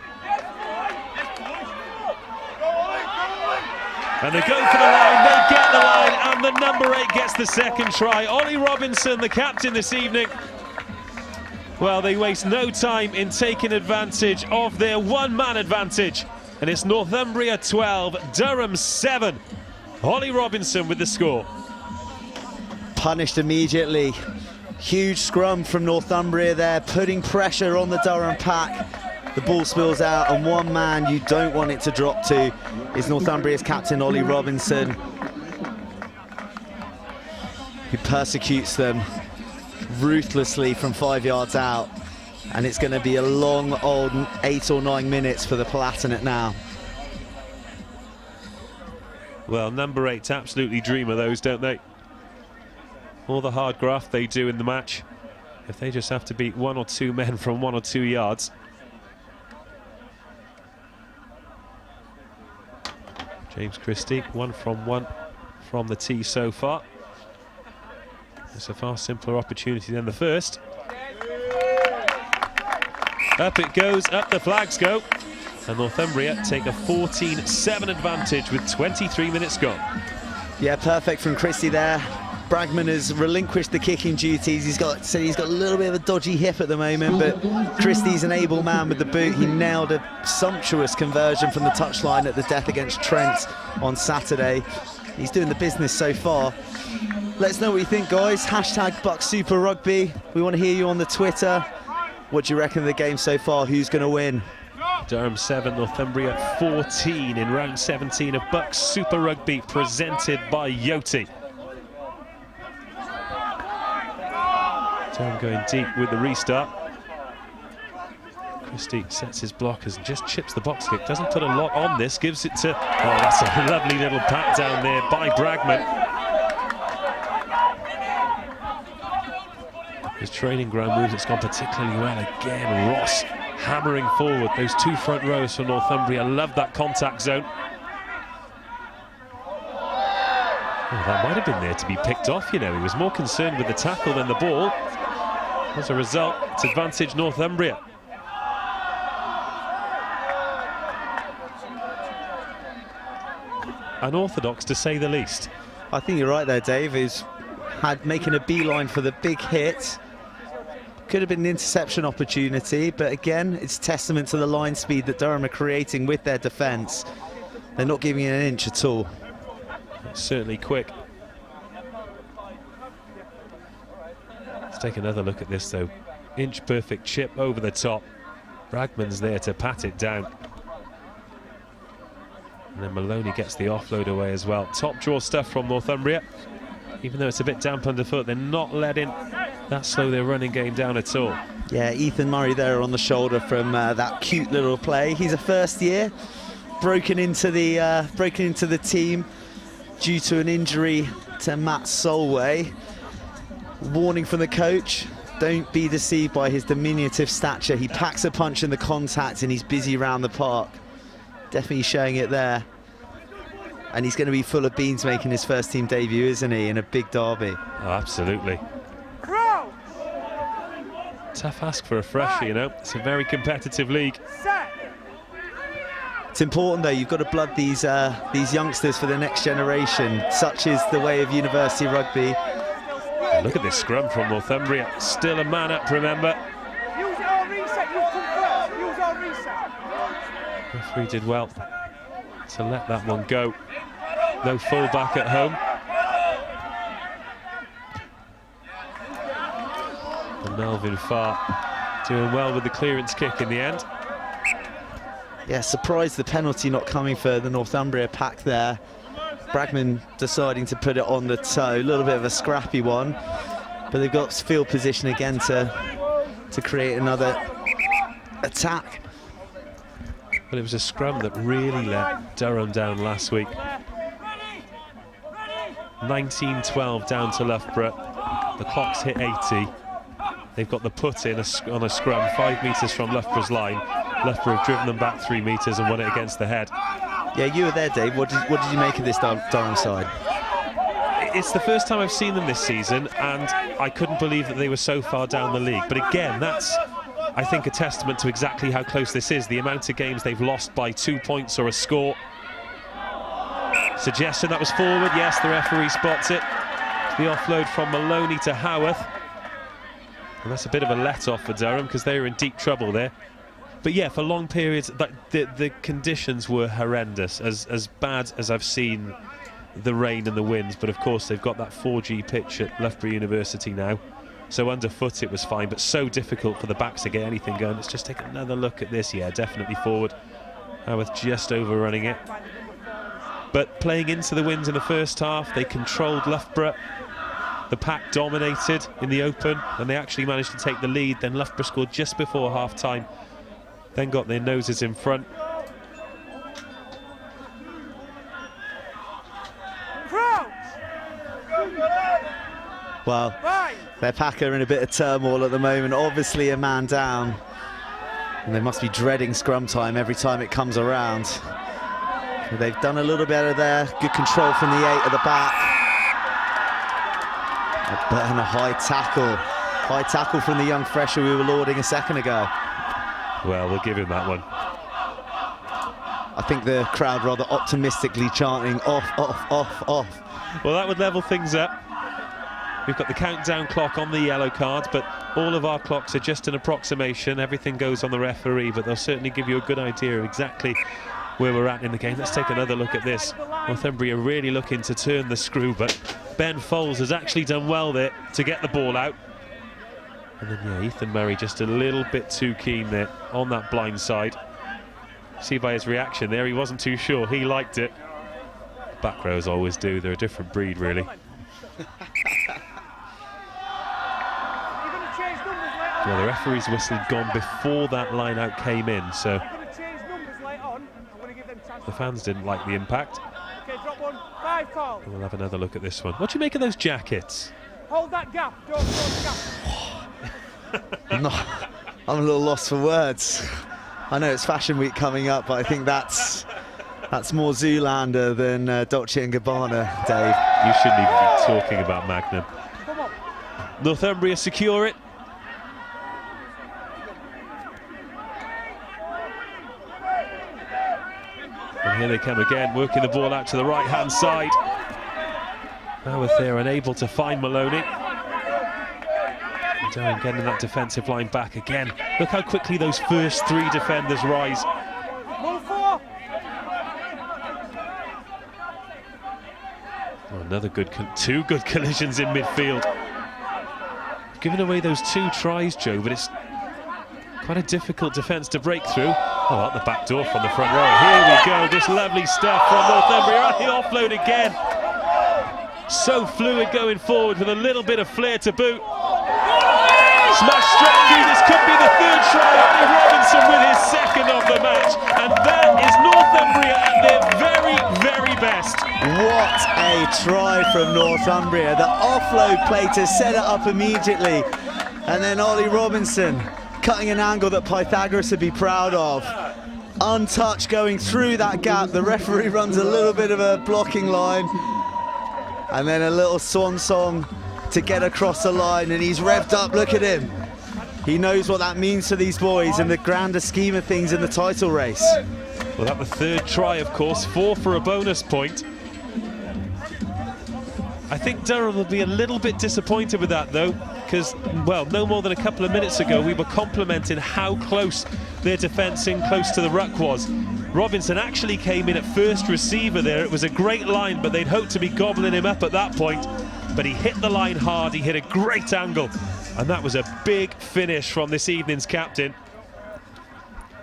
And they go for the line, they get the line, and the number 8 gets the second try. Ollie Robinson, the captain this evening. Well, they waste no time in taking advantage of their one-man advantage. And it's Northumbria 12, Durham 7. Ollie Robinson with the score. Punished immediately. Huge scrum from Northumbria there, putting pressure on the Durham pack. The ball spills out, and one man you don't want it to drop to is Northumbria's captain, Ollie Robinson, who persecutes them ruthlessly from 5 yards out. And it's going to be a long old 8 or 9 minutes for the Palatinate now. Well, number 8's absolutely dream of those, don't they? All the hard graft they do in the match, if they just have to beat 1 or 2 men from 1 or 2 yards. James Christie, 1 from the tee so far. It's a far simpler opportunity than the first. Up it goes, up the flags go. And Northumbria take a 14-7 advantage with 23 minutes gone. Yeah, perfect from Christie there. Bragman has relinquished the kicking duties. He's got a little bit of a dodgy hip at the moment, but Christie's an able man with the boot. He nailed a sumptuous conversion from the touchline at the Death against Trent on Saturday. He's doing the business so far. Let us know what you think, guys. Hashtag BUCS Super Rugby. We want to hear you on the Twitter. What do you reckon of the game so far? Who's going to win? Durham 7, Northumbria 14 in round 17 of BUCS Super Rugby, presented by Yoti. Durham going deep with the restart. Christie sets his blockers and just chips the box kick. Doesn't put a lot on this, gives it to... Oh, that's a lovely little pat down there by Bragman. His training ground moves, it's gone particularly well again. Ross hammering forward. Those two front rows for Northumbria. Love that contact zone. Oh, that might have been there to be picked off, you know. He was more concerned with the tackle than the ball. As a result, it's advantage Northumbria. Unorthodox, to say the least. I think you're right there, Dave. He's making a beeline for the big hit. Could have been an interception opportunity, but again, it's testament to the line speed that Durham are creating with their defence. They're not giving it an inch at all. It's certainly quick. Let's take another look at this, though. Inch perfect chip over the top. Bragman's there to pat it down. And then Maloney gets the offload away as well. Top draw stuff from Northumbria. Even though it's a bit damp underfoot, they're not letting that slow their running game down at all. Yeah, Ethan Murray there on the shoulder from that cute little play. He's a first year, broken into the team due to an injury to Matt Solway. Warning from the coach: don't be deceived by his diminutive stature. He packs a punch in the contact and he's busy around the park. Definitely showing it there. And he's going to be full of beans making his first team debut, isn't he, in a big derby? Oh, absolutely. Tough ask for a freshie, you know. It's a very competitive league. It's important, though. You've got to blood these youngsters for the next generation. Such is the way of university rugby. Look at this scrum from Northumbria. Still a man up, remember. Use it or reset. You come first. Use or reset. Referee did well to let that one go. No full back at home. And Melvin Farr doing well with the clearance kick in the end. Yeah, surprised the penalty not coming for the Northumbria pack there. Bragman deciding to put it on the toe. A little bit of a scrappy one. But they've got field position again to create another attack. But it was a scrum that really let Durham down last week. 19-12 down to Loughborough. The clock's hit 80. They've got the put in on a scrum 5 metres from Loughborough's line. Loughborough have driven them back 3 metres and won it against the head. Yeah, you were there, Dave. What did you make of this Durham side? It's the first time I've seen them this season, and I couldn't believe that they were so far down the league. But again, that's, I think, a testament to exactly how close this is. The amount of games they've lost by 2 points or a score. Suggestion that was forward. Yes, the referee spots it. The offload from Maloney to Howarth. And that's a bit of a let-off for Durham because they were in deep trouble there. But yeah, for long periods, the conditions were horrendous, as bad as I've seen the rain and the winds. But of course, they've got that 4G pitch at Loughborough University now. So underfoot it was fine, but so difficult for the backs to get anything going. Let's just take another look at this. Yeah, definitely forward. Howarth just overrunning it. But playing into the winds in the first half, they controlled Loughborough. The pack dominated in the open, and they actually managed to take the lead. Then Loughborough scored just before half-time. Then got their noses in front. Well, their pack are in a bit of turmoil at the moment. Obviously a man down. And they must be dreading scrum time every time it comes around. They've done a little better there. Good control from the 8 at the back. And a high tackle. High tackle from the young fresher we were lauding a second ago. Well, we'll give him that one. I think the crowd rather optimistically chanting off, off, off, off. Well, that would level things up. We've got the countdown clock on the yellow card, but all of our clocks are just an approximation. Everything goes on the referee, but they'll certainly give you a good idea of exactly where we're at in the game. Let's take another look at this. Northumbria really looking to turn the screw, but Ben Foles has actually done well there to get the ball out. And then, yeah, Ethan Murray just a little bit too keen there on that blind side. See by his reaction there, he wasn't too sure. He liked it. Back rows always do. They're a different breed, really. Well, the referee's whistle had gone before that line out came in, so the fans didn't like the impact. Okay, drop one. 5 call. We'll have another look at this one. What do you make of those jackets? Hold that gap. Don't close the gap. I'm a little lost for words. I know it's Fashion Week coming up, but I think that's more Zoolander than Dolce & Gabbana, Dave. You shouldn't even be talking about Magnum. Come on. Northumbria secure it. And here they come again, working the ball out to the right-hand side. Now they're unable to find Maloney. And Durham getting that defensive line back again. Look how quickly those first 3 defenders rise. Move 4. Oh, another good, 2 good collisions in midfield. Giving away those 2 tries, Joe, but it's quite a difficult defence to break through. Oh, out the back door from the front row. Here we go, this lovely stuff from Northumbria. And the offload again. So fluid going forward with a little bit of flair to boot. Smash straight through. This could be the 3rd try. Ollie Robinson with his 2nd of the match. And that is Northumbria at their very, very best. What a try from Northumbria. The offload play to set it up immediately. And then Ollie Robinson cutting an angle that Pythagoras would be proud of. Untouched going through that gap. The referee runs a little bit of a blocking line. And then a little swan song to get across the line. And he's revved up. Look at him. He knows what that means for these boys in the grander scheme of things in the title race. Well, that the 3rd try, of course. 4 for a bonus point. I think Durham will be a little bit disappointed with that, though, because, well, no more than a couple of minutes ago we were complimenting how close their defence in close to the ruck was. Robinson actually came in at first receiver there. It was a great line, but they'd hoped to be gobbling him up at that point. But he hit the line hard, he hit a great angle, and that was a big finish from this evening's captain.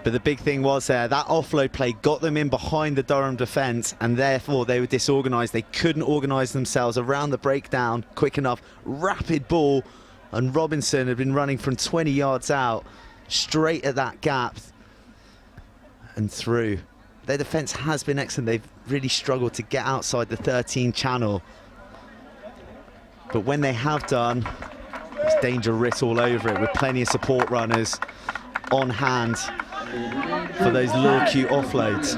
But the big thing was that offload play got them in behind the Durham defence, and therefore they were disorganised. They couldn't organise themselves around the breakdown quick enough. Rapid ball, and Robinson had been running from 20 yards out, straight at that gap and through. Their defence has been excellent. They've really struggled to get outside the 13 channel. But when they have done, it's danger risk all over it, with plenty of support runners on hand for those little cute offloads.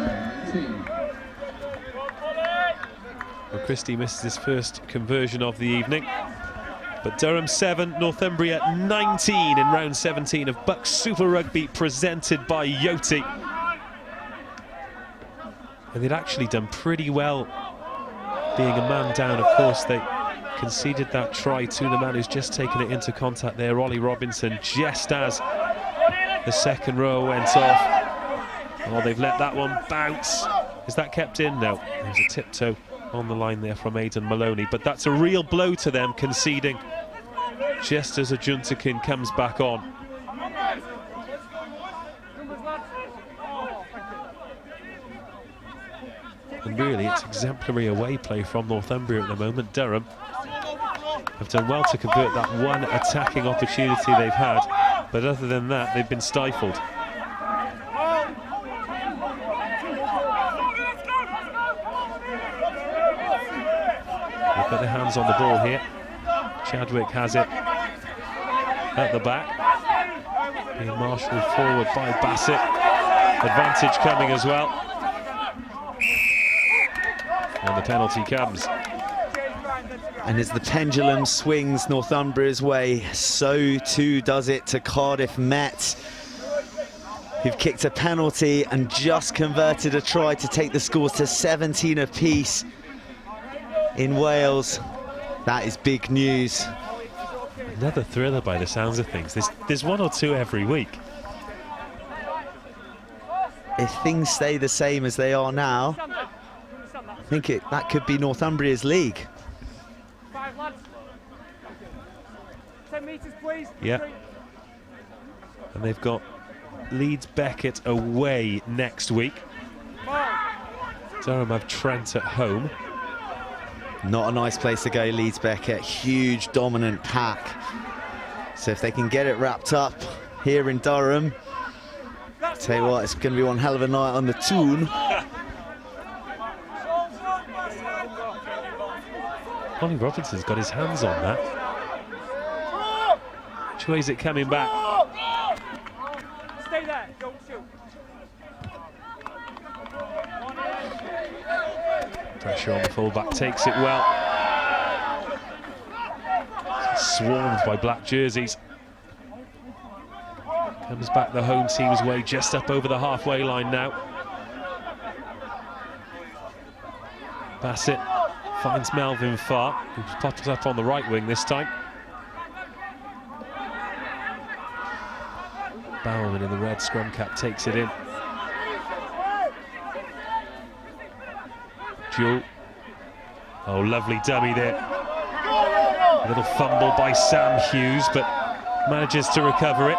Well, Christie misses his first conversion of the evening. But Durham 7, Northumbria 19 in round 17 of BUCS Super Rugby, presented by Yoti. And they'd actually done pretty well being a man down. Of course, they conceded that try to the man who's just taken it into contact there, Ollie Robinson, just as the 2nd row went off. Oh, they've let that one bounce. Is that kept in? No. There's a tiptoe on the line there from Aidan Maloney, but that's a real blow to them, conceding just as Ajuntakin comes back on. And really, it's exemplary away play from Northumbria at the moment. Durham have done well to convert that one attacking opportunity they've had, but other than that, they've been stifled. They've got their hands on the ball here. Chadwick has it at the back, being marshalled forward by Bassett. Advantage coming as well. And the penalty comes. And as the pendulum swings Northumbria's way, so too does it to Cardiff Met, who've kicked a penalty and just converted a try to take the scores to 17 apiece. in Wales. That is big news. Another thriller by the sounds of things. There's one or two every week. If things stay the same as they are now, I think that could be Northumbria's league. 5 lads. 10 metres, please. Yeah. And they've got Leeds Beckett away next week. Durham have Trent at home. Not a nice place to go, Leeds Beckett. Huge, dominant pack. So if they can get it wrapped up here in Durham, I'll tell you what, it's going to be one hell of a night on the tune. Ollie Robinson's got his hands on that. Which way is it coming back? Stay there, don't shoot. Pressure on the fullback, takes it well. Swarmed by black jerseys. Comes back the home team's way, just up over the halfway line now. Bassett finds Melvin Farr, who pops up on the right wing this time. Bowman in the red scrum cap takes it in. Jewel. Oh, lovely dummy there. A little fumble by Sam Hughes, but manages to recover it.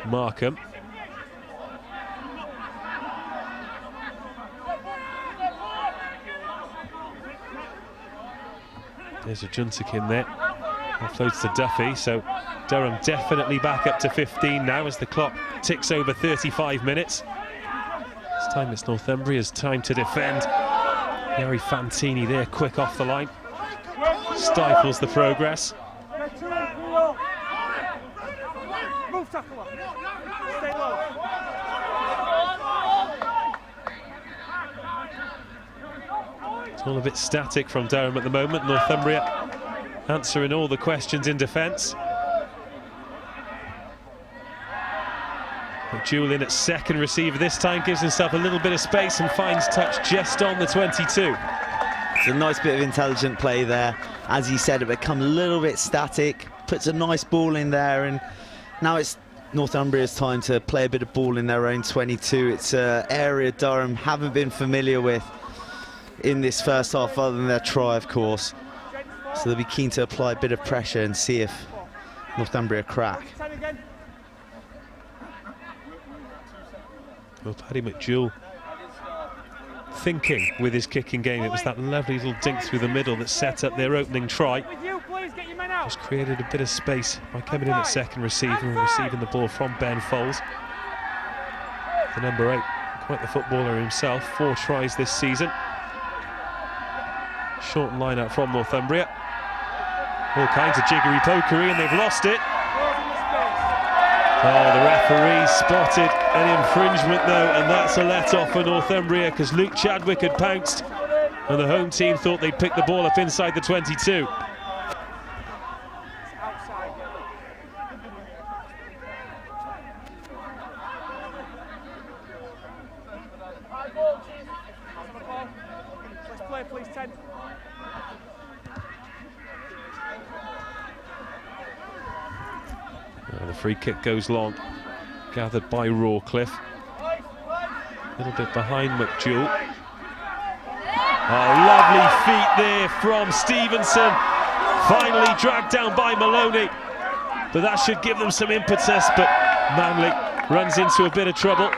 Markham. There's a Juntic in there. Offloads to Duffy, so Durham definitely back up to 15 now as the clock ticks over 35 minutes. This time it's Northumbria's time to defend. Gary Fantini there, quick off the line. Stifles the progress. Move, tackle. Stay low. It's all a bit static from Durham at the moment. Northumbria answering all the questions in defence. Jewel in at second receiver this time, gives himself a little bit of space and finds touch just on the 22. It's a nice bit of intelligent play there. As he said, it become a little bit static, puts a nice ball in there, and now it's Northumbria's time to play a bit of ball in their own 22. It's an area Durham haven't been familiar with in this first half, other than their try, of course. So they'll be keen to apply a bit of pressure and see if Northumbria crack. Well, Paddy McJewell thinking with his kicking game. It was that lovely little dink through the middle that set up their opening try. Just created a bit of space by coming in at second receiver and receiving the ball from Ben Foles. The number 8, quite the footballer himself, 4 tries this season. Short line-out from Northumbria. All kinds of jiggery-pokery, and they've lost it. Oh, the referee spotted an infringement though, and that's a let-off for Northumbria because Luke Chadwick had pounced and the home team thought they'd pick the ball up inside the 22. Let's play, please, 10. The free kick goes long, gathered by Rawcliffe. A little bit behind McJewell. Oh, lovely feet there from Stevenson. Finally dragged down by Maloney. But that should give them some impetus, but Manley runs into a bit of trouble.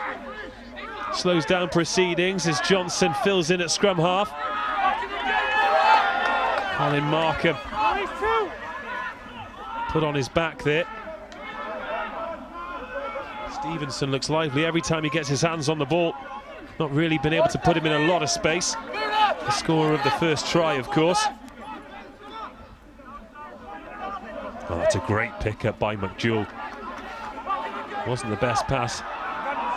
Slows down proceedings as Johnson fills in at scrum half. Colin Markham put on his back there. Stevenson looks lively every time he gets his hands on the ball. Not really been able to put him in a lot of space. The scorer of the first try, of course. Oh, that's a great pick-up by McJewell. Wasn't the best pass.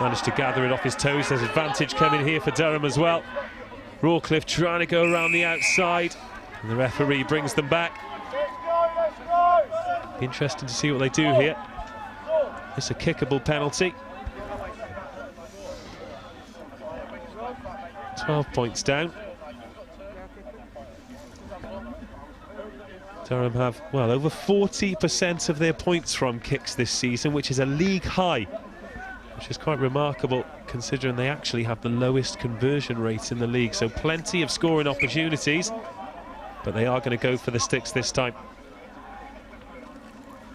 Managed to gather it off his toes. There's advantage coming here for Durham as well. Rawcliffe trying to go around the outside. And the referee brings them back. Let's go, let's go. Interesting to see what they do here. It's a kickable penalty. 12 points down. Durham have, well, over 40% of their points from kicks this season, which is a league high, which is quite remarkable considering they actually have the lowest conversion rate in the league. So plenty of scoring opportunities, but they are going to go for the sticks this time.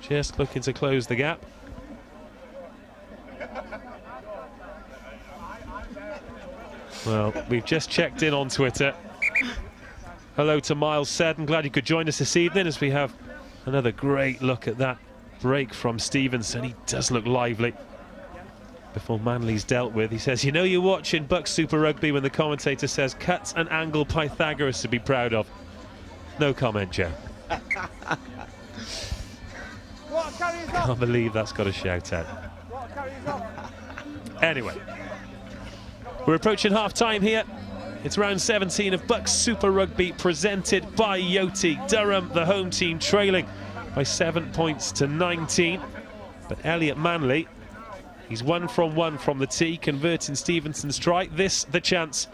Just looking to close the gap. Well, we've just checked in on Twitter. Hello to Miles said, I'm glad you could join us this evening as we have another great look at that break from Stevenson. He does look lively before Manley's dealt with. He says, you know you're watching BUCS Super Rugby when the commentator says cuts and angle Pythagoras to be proud of. No comment, Joe. Can't believe that's got a shout out. Anyway, we're approaching half time here. It's round 17 of BUCS Super Rugby presented by Yoti. Durham, the home team, trailing by 7 points to 19. But Elliot Manley, he's 1 from 1 from the tee, converting Stevenson's try. This the chance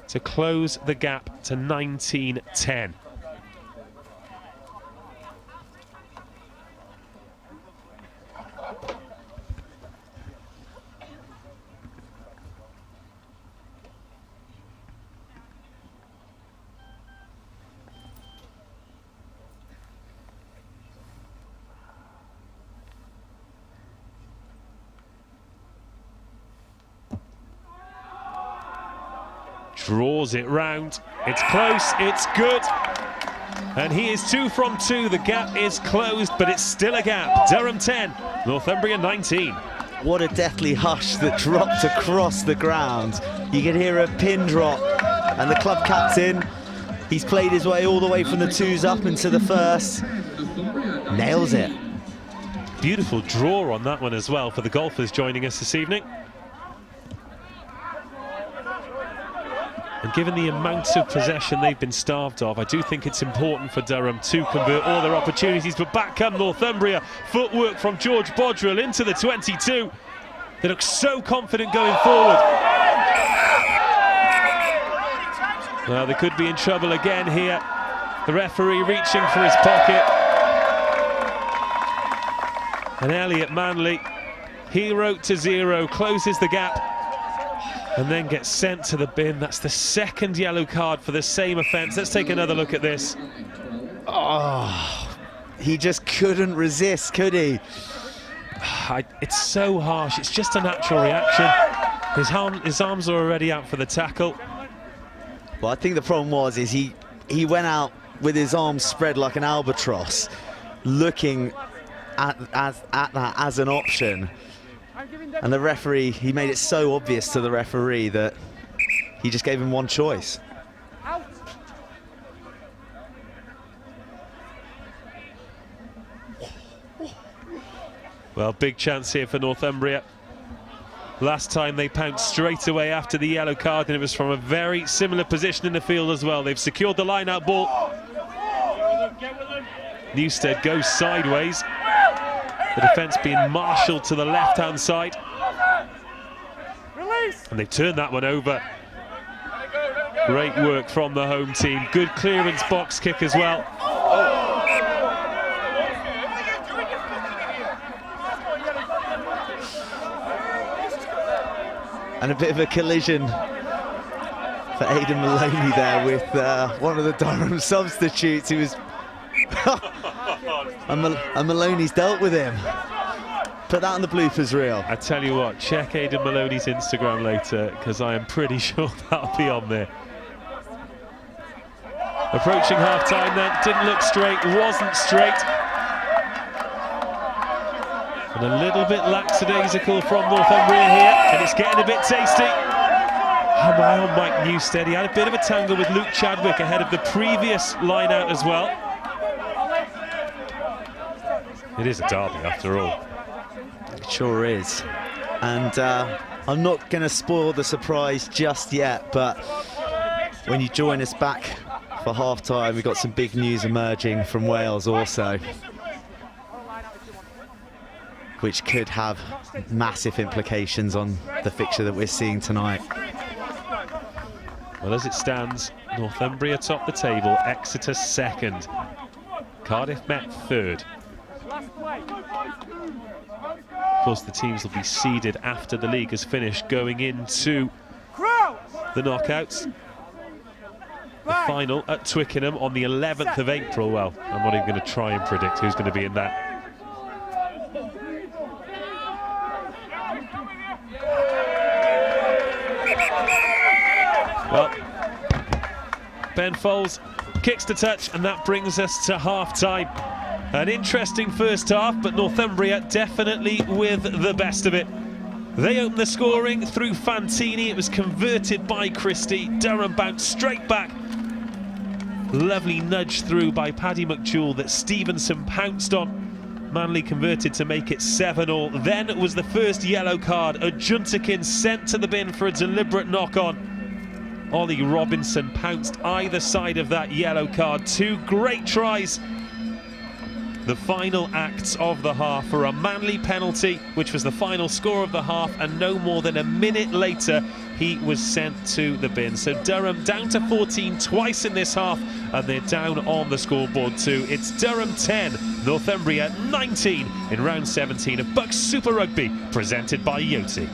to close the gap to 19-10. Draws it round, it's close, it's good, and he is 2 from 2. The gap is closed, but it's still a gap. Durham 10, Northumbria 19. What a deathly hush that dropped across the ground. You could hear a pin drop, and the club captain, he's played his way all the way from the twos up into the first. Nails it. Beautiful draw on that one as well for the golfers joining us this evening. And given the amount of possession they've been starved of, I do think it's important for Durham to convert all their opportunities. But back come Northumbria. Footwork from George Bodrill into the 22. They look so confident going forward. Well, they could be in trouble again here. The referee reaching for his pocket. And Elliot Manley, hero to 0, closes the gap and then gets sent to the bin. That's the second yellow card for the same offence. Let's take another look at this. Oh, he just couldn't resist, could he? It's so harsh. It's just a natural reaction. His arms are already out for the tackle. Well, I think the problem was he went out with his arms spread like an albatross, looking at that as an option. And the referee, he made it so obvious to the referee that he just gave him one choice. Well, big chance here for Northumbria. Last time they pounced straight away after the yellow card, and it was from a very similar position in the field as well. They've secured the line-out ball. Newstead goes sideways. The defence being marshalled to the left-hand side. And they've turned that one over. Great work from the home team. Good clearance box kick as well. And a bit of a collision for Aidan Maloney there with one of the Durham substitutes who was... and Maloney's dealt with him. Put that on the bloopers reel. I tell you what, check Aidan Maloney's Instagram later, because I am pretty sure that'll be on there. Approaching half-time then, didn't look straight, wasn't straight. And a little bit lackadaisical from Northumbria here, and it's getting a bit tasty. Am I on Mike Newstead? He had a bit of a tangle with Luke Chadwick ahead of the previous line-out as well. It is a derby after all. It sure is. And I'm not going to spoil the surprise just yet, but when you join us back for half-time, we've got some big news emerging from Wales also. which could have massive implications on the fixture that we're seeing tonight. Well, as it stands, Northumbria top the table, Exeter second, Cardiff Met third. Of course, the teams will be seeded after the league has finished, going into the knockouts. The final at Twickenham on the 11th of April. Well, I'm not even going to try and predict who's going to be in that. Well, Ben Foles kicks to touch, and that brings us to half-time. An interesting first half, but Northumbria definitely with the best of it. They opened the scoring through Fantini. It was converted by Christie. Durham bounced straight back. Lovely nudge through by Paddy McJewell that Stevenson pounced on. Manley converted to make it 7-all. Then was the first yellow card. Ajuntakin sent to the bin for a deliberate knock-on. Ollie Robinson pounced either side of that yellow card. Two great tries. The final acts of the half for a Manley penalty, which was the final score of the half, and no more than a minute later he was sent to the bin. So Durham down to 14 twice in this half, and they're down on the scoreboard too. It's Durham 10, Northumbria 19 in round 17 of BUCS Super Rugby, presented by Yoti.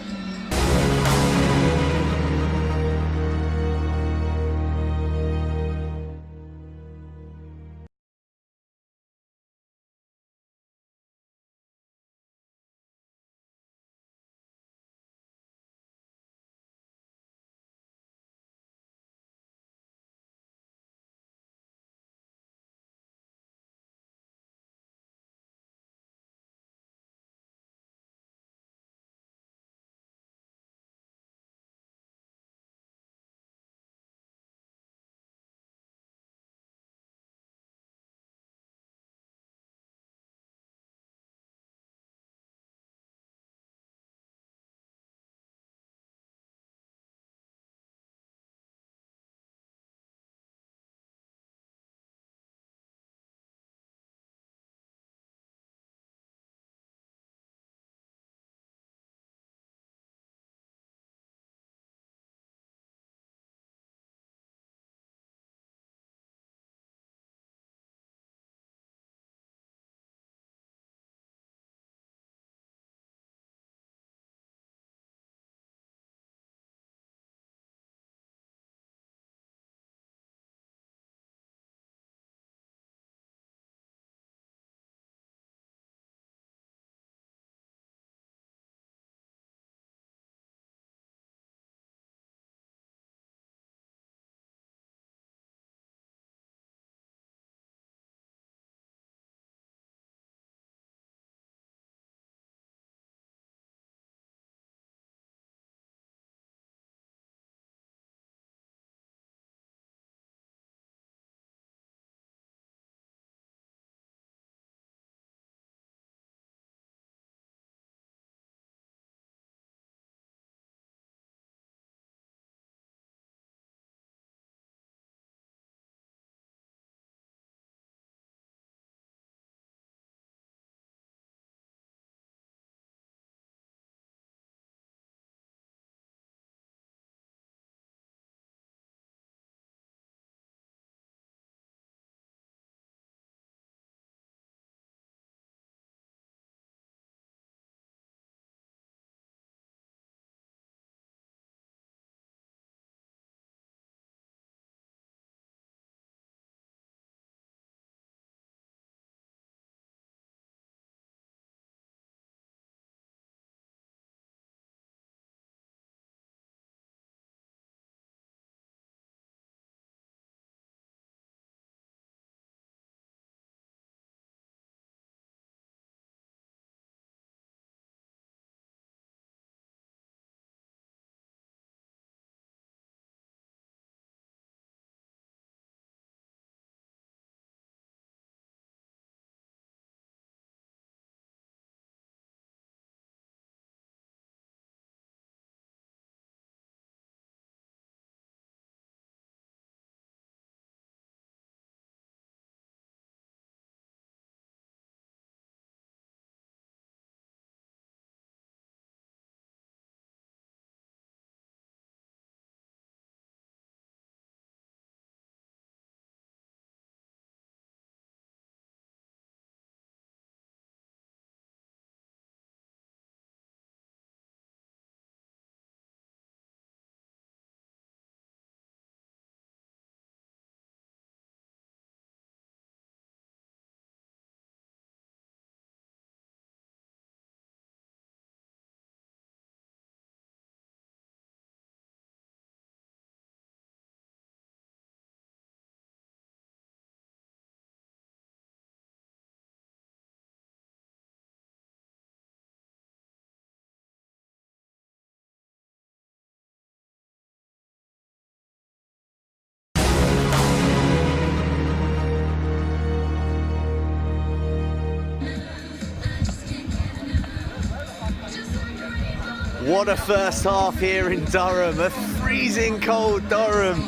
What a first half here in Durham, a freezing cold Durham.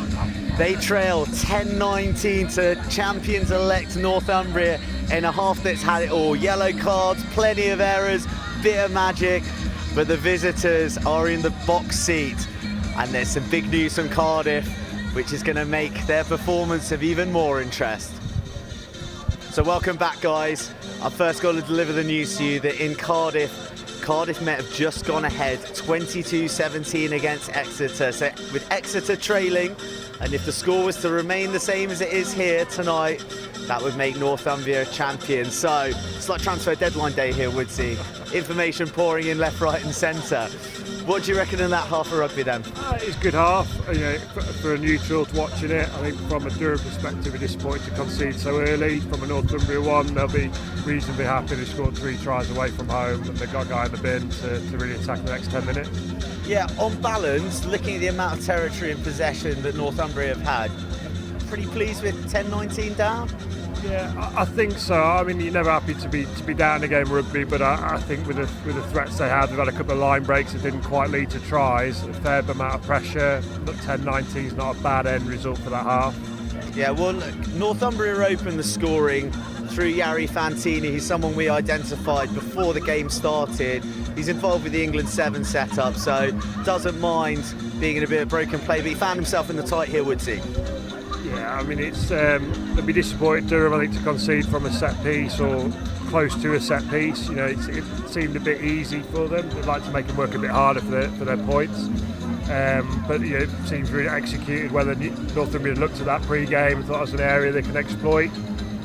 They trail 10-19 to champions-elect Northumbria in a half that's had it all. Yellow cards, plenty of errors, bit of magic, but the visitors are in the box seat. And there's some big news from Cardiff, which is going to make their performance of even more interest. So welcome back, guys. I've first got to deliver the news to you that in Cardiff Met have just gone ahead 22-17 against Exeter. So with Exeter trailing, and if the score was to remain the same as it is here tonight, that would make Northumbria champions. So it's like transfer deadline day here, Woodsy. Information pouring in left, right and centre. What do you reckon in that half of rugby then? It's a good half, for a neutral to watching it. I think from a Durham perspective, we're disappointed to concede so early. From a Northumbria one, they'll be reasonably happy they scored 3 tries away from home and they've got a guy in the bin to really attack the next 10 minutes. Yeah, On balance, looking at the amount of territory and possession that Northumbria have had, pretty pleased with 10-19 down? Yeah, I think so. I mean, you're never happy to be down a game of rugby, but I think with the threats they had, they've had a couple of line breaks that didn't quite lead to tries. A fair amount of pressure. Look, 10-19 is not a bad end result for that half. Yeah, well, look, Northumbria opened the scoring through Yari Fantini. He's someone we identified before the game started. He's involved with the England 7 setup, so doesn't mind being in a bit of broken play, but he found himself in the tight here, Woodsy. Yeah, I mean, they'll be disappointed, Durham, I think, to concede from a set piece or close to a set piece. It seemed a bit easy for them. They'd like to make them work a bit harder for their points. But it seems really executed. Whether Northumbria looked at that pre-game and thought it was an area they can exploit,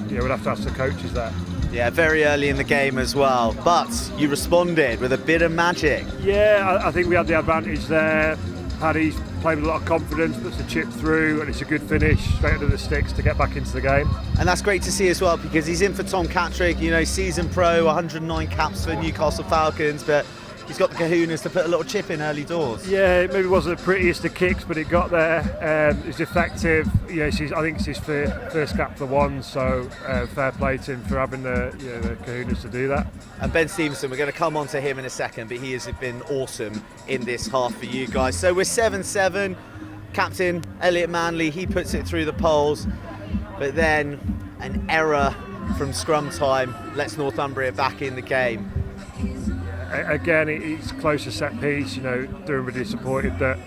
we'd have to ask the coaches that. Yeah, very early in the game as well. But you responded with a bit of magic. Yeah, I think we had the advantage there. Paddy's played with a lot of confidence, puts the chip through, and it's a good finish straight under the sticks to get back into the game. And that's great to see as well, because he's in for Tom Catrick, season pro, 109 caps for Newcastle Falcons, but he's got the kahunas to put a little chip in early doors. Yeah, it maybe wasn't the prettiest of kicks, but it got there. It's effective. I think it's his first cap for one, so fair play to him for having the kahunas to do that. And Ben Stevenson, we're going to come on to him in a second, but he has been awesome in this half for you guys. So we're 7-7. Captain Elliot Manley, he puts it through the poles, but then an error from scrum time lets Northumbria back in the game. Again, it's close to set piece. Durham were disappointed that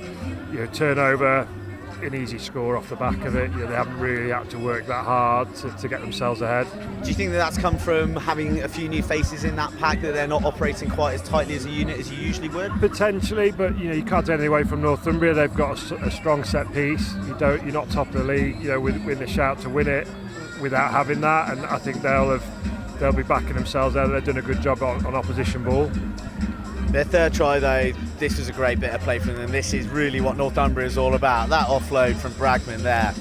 turnover, an easy score off the back of it. They haven't really had to work that hard to get themselves ahead. Do you think that that's come from having a few new faces in that pack, that they're not operating quite as tightly as a unit as you usually would? Potentially, but you can't take anything away from Northumbria. They've got a strong set piece. You're not top of the league. With the shout to win it without having that, and I think they'll be backing themselves there. They've done a good job on opposition ball. Their third try, though, this was a great bit of play from them. This is really what Northumbria is all about. That offload from Bragman there,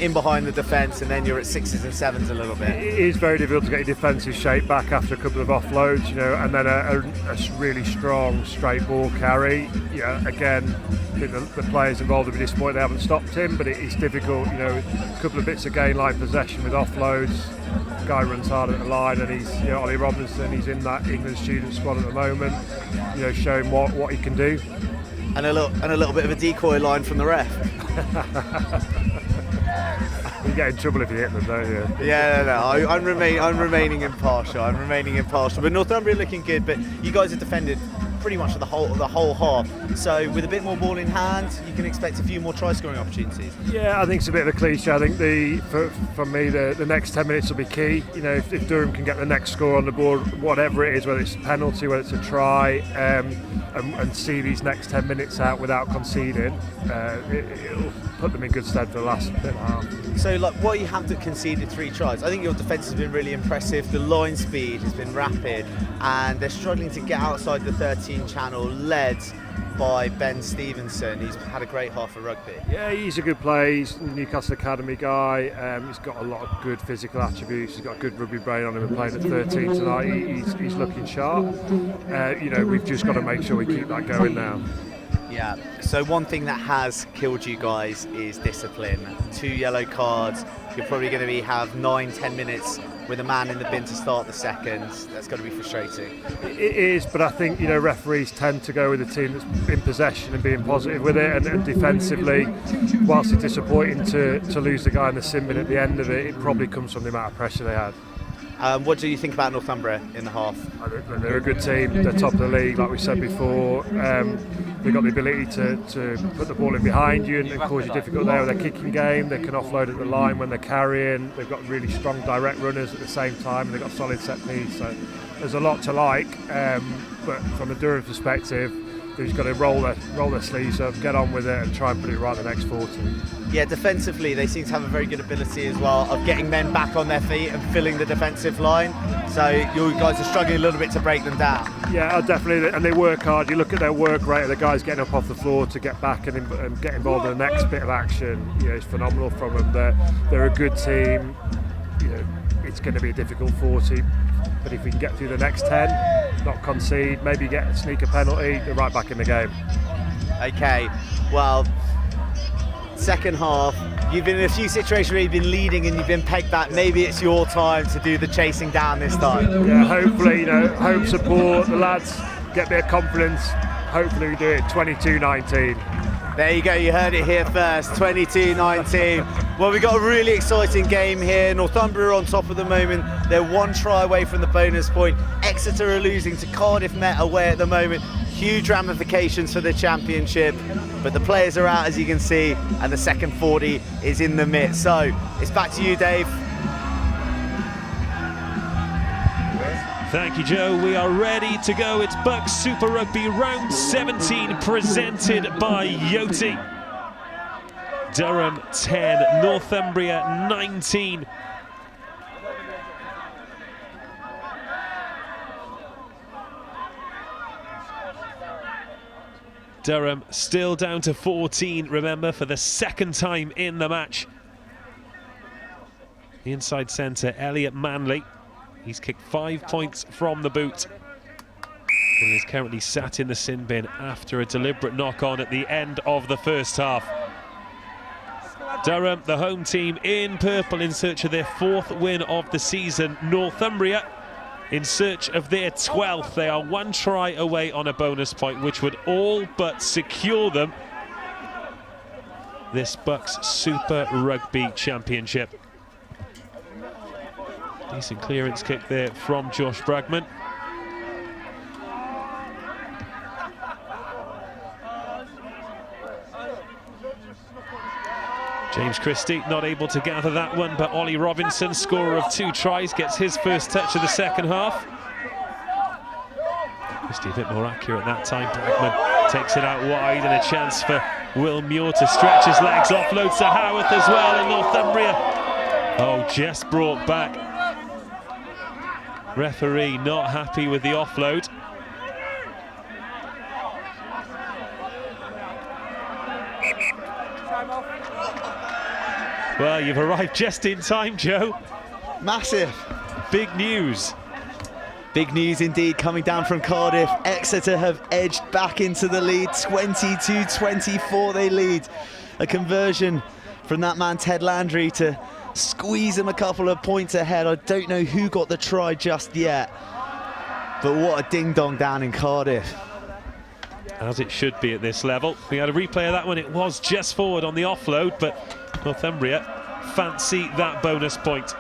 in behind the defence, and then you're at 6s and 7s a little bit. It is very difficult to get your defensive shape back after a couple of offloads, and then a really strong straight ball carry. Again, I think the players involved will be disappointed they haven't stopped him, but it's difficult. A couple of bits of gain line possession with offloads. Guy runs hard at the line, and he's Ollie Robinson. He's in that England student squad at the moment. Showing what he can do. And a little bit of a decoy line from the ref. You get in trouble if you hit them, don't you? Yeah, no. I'm remaining impartial. But Northumbria looking good. But you guys have defended pretty much the whole half. So with a bit more ball in hand, you can expect a few more try scoring opportunities. Yeah, I think it's a bit of a cliche. I think for me the next 10 minutes will be key. If Durham can get the next score on the board, whatever it is, whether it's a penalty, whether it's a try, and see these next 10 minutes out without conceding, it'll put them in good stead for the last bit and a half. So, what you have conceded 3 tries, I think your defence has been really impressive. The line speed has been rapid, and they're struggling to get outside the 13 channel, led by Ben Stevenson. He's had a great half of rugby. Yeah, he's a good player. He's a Newcastle Academy guy. He's got a lot of good physical attributes. He's got a good rugby brain on him, and playing at 13 tonight. He's looking sharp. We've just got to make sure we keep that going now. Yeah, so one thing that has killed you guys is discipline. 2 yellow cards, you're probably going to have 9-10 minutes with a man in the bin to start the second. That's going to be frustrating. It is, but I think referees tend to go with a team that's in possession and being positive with it, and defensively, whilst it's disappointing to lose the guy in the sin bin at the end of it, it probably comes from the amount of pressure they had. What do you think about Northumbria in the half? They're a good team. They're top of the league, like we said before. They've got the ability to put the ball in behind you and cause you difficult there with their kicking game. They can offload at the line when they're carrying. They've got really strong direct runners at the same time, and they've got solid set piece. So there's a lot to like. But from a Durham perspective, they've just got to roll their sleeves up, get on with it, and try and put it right the next 40. Yeah, defensively they seem to have a very good ability as well of getting men back on their feet and filling the defensive line. So you guys are struggling a little bit to break them down. Yeah, definitely, and they work hard. You look at their work rate of the guys getting up off the floor to get back and get involved in the next bit of action. It's phenomenal from them. They're a good team. It's going to be a difficult 40, but if we can get through the next 10, not concede, maybe sneak a penalty, they're right back in the game. Okay, well, second half, you've been in a few situations where you've been leading and you've been pegged back. Maybe it's your time to do the chasing down this time. Yeah, hopefully, home support, the lads get a bit of confidence. Hopefully we do it 22-19. There you go, you heard it here first, 22-19. Well, we've got a really exciting game here. Northumbria are on top of the moment. They're one try away from the bonus point. Exeter are losing to Cardiff Met away at the moment. Huge ramifications for the championship, but the players are out, as you can see, and the second 40 is in the midst. So it's back to you, Dave. Thank you, Joe. We are ready to go. It's BUCS Super Rugby round 17 presented by Yoti. Durham 10, Northumbria 19. Durham still down to 14, remember, for the second time in the match. The inside centre, Elliot Manley. He's kicked 5 points from the boot. And he is currently sat in the sin bin after a deliberate knock-on at the end of the first half. Durham, the home team, in purple in search of their 4th win of the season. Northumbria in search of their 12th. They are one try away on a bonus point, which would all but secure them this BUCS Super Rugby Championship. Decent clearance kick there from Josh Bragman. James Christie not able to gather that one, but Ollie Robinson, scorer of 2 tries, gets his first touch of the second half. Christie a bit more accurate that time. Bragman takes it out wide, and a chance for Will Muir to stretch his legs, offloads to Howarth as well, and Northumbria, just brought back. Referee not happy with the offload. Well, you've arrived just in time, Joe. Massive. Big news. Big news indeed coming down from Cardiff. Exeter have edged back into the lead. 22-24 they lead. A conversion from that man Ted Landry to squeeze him a couple of points ahead. I don't know who got the try just yet, but what a ding-dong down in Cardiff. As it should be at this level. We had a replay of that one. It was just forward on the offload, but Northumbria fancy that bonus point.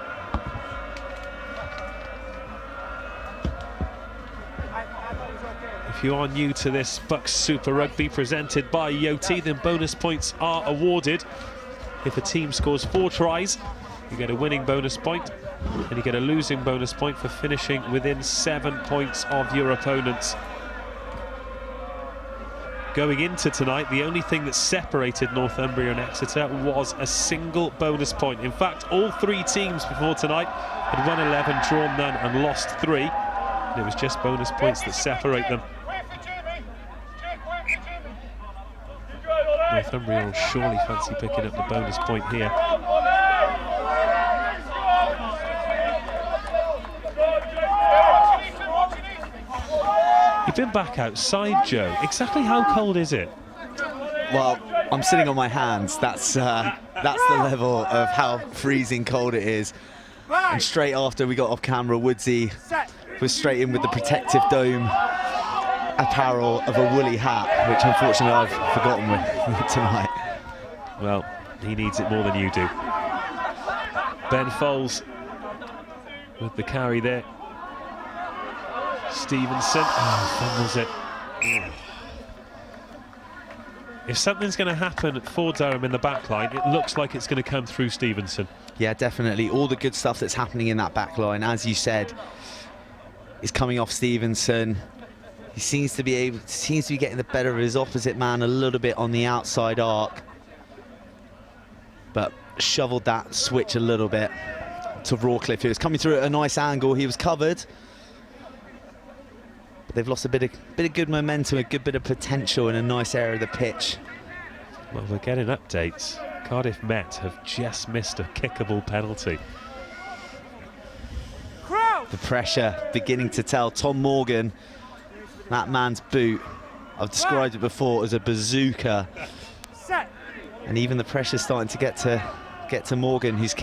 If you are new to this BUCS Super Rugby presented by Yoti, then bonus points are awarded. If a team scores 4 tries, you get a winning bonus point, and you get a losing bonus point for finishing within 7 points of your opponents. Going into tonight, the only thing that separated Northumbria and Exeter was a single bonus point. In fact, all 3 teams before tonight had won 11, drawn none, and lost 3. And it was just bonus points that separate them. Northumbria will surely fancy picking up the bonus point here. You've been back outside, Joe. Exactly how cold is it? Well, I'm sitting on my hands. That's That's the level of how freezing cold it is. And straight after we got off camera, Woodsy was straight in with the protective dome apparel of a woolly hat, which unfortunately I've forgotten with tonight. Well, he needs it more than you do. Ben Foles with the carry there. Stevenson fumbles it. If something's going to happen for Durham in the back line, it looks like it's going to come through Stevenson. Yeah, definitely. All the good stuff that's happening in that back line, as you said, is coming off Stevenson. He seems to be getting the better of his opposite man a little bit on the outside arc, but shoveled that switch a little bit to Rawcliffe. He was coming through at a nice angle. He was covered, but they've lost a bit of good momentum, a good bit of potential in a nice area of the pitch. Well, we're getting updates. Cardiff Met have just missed a kickable penalty. The pressure beginning to tell. Tom Morgan, that man's boot, I've described it before as a bazooka. And even the pressure's starting to get to Morgan, who's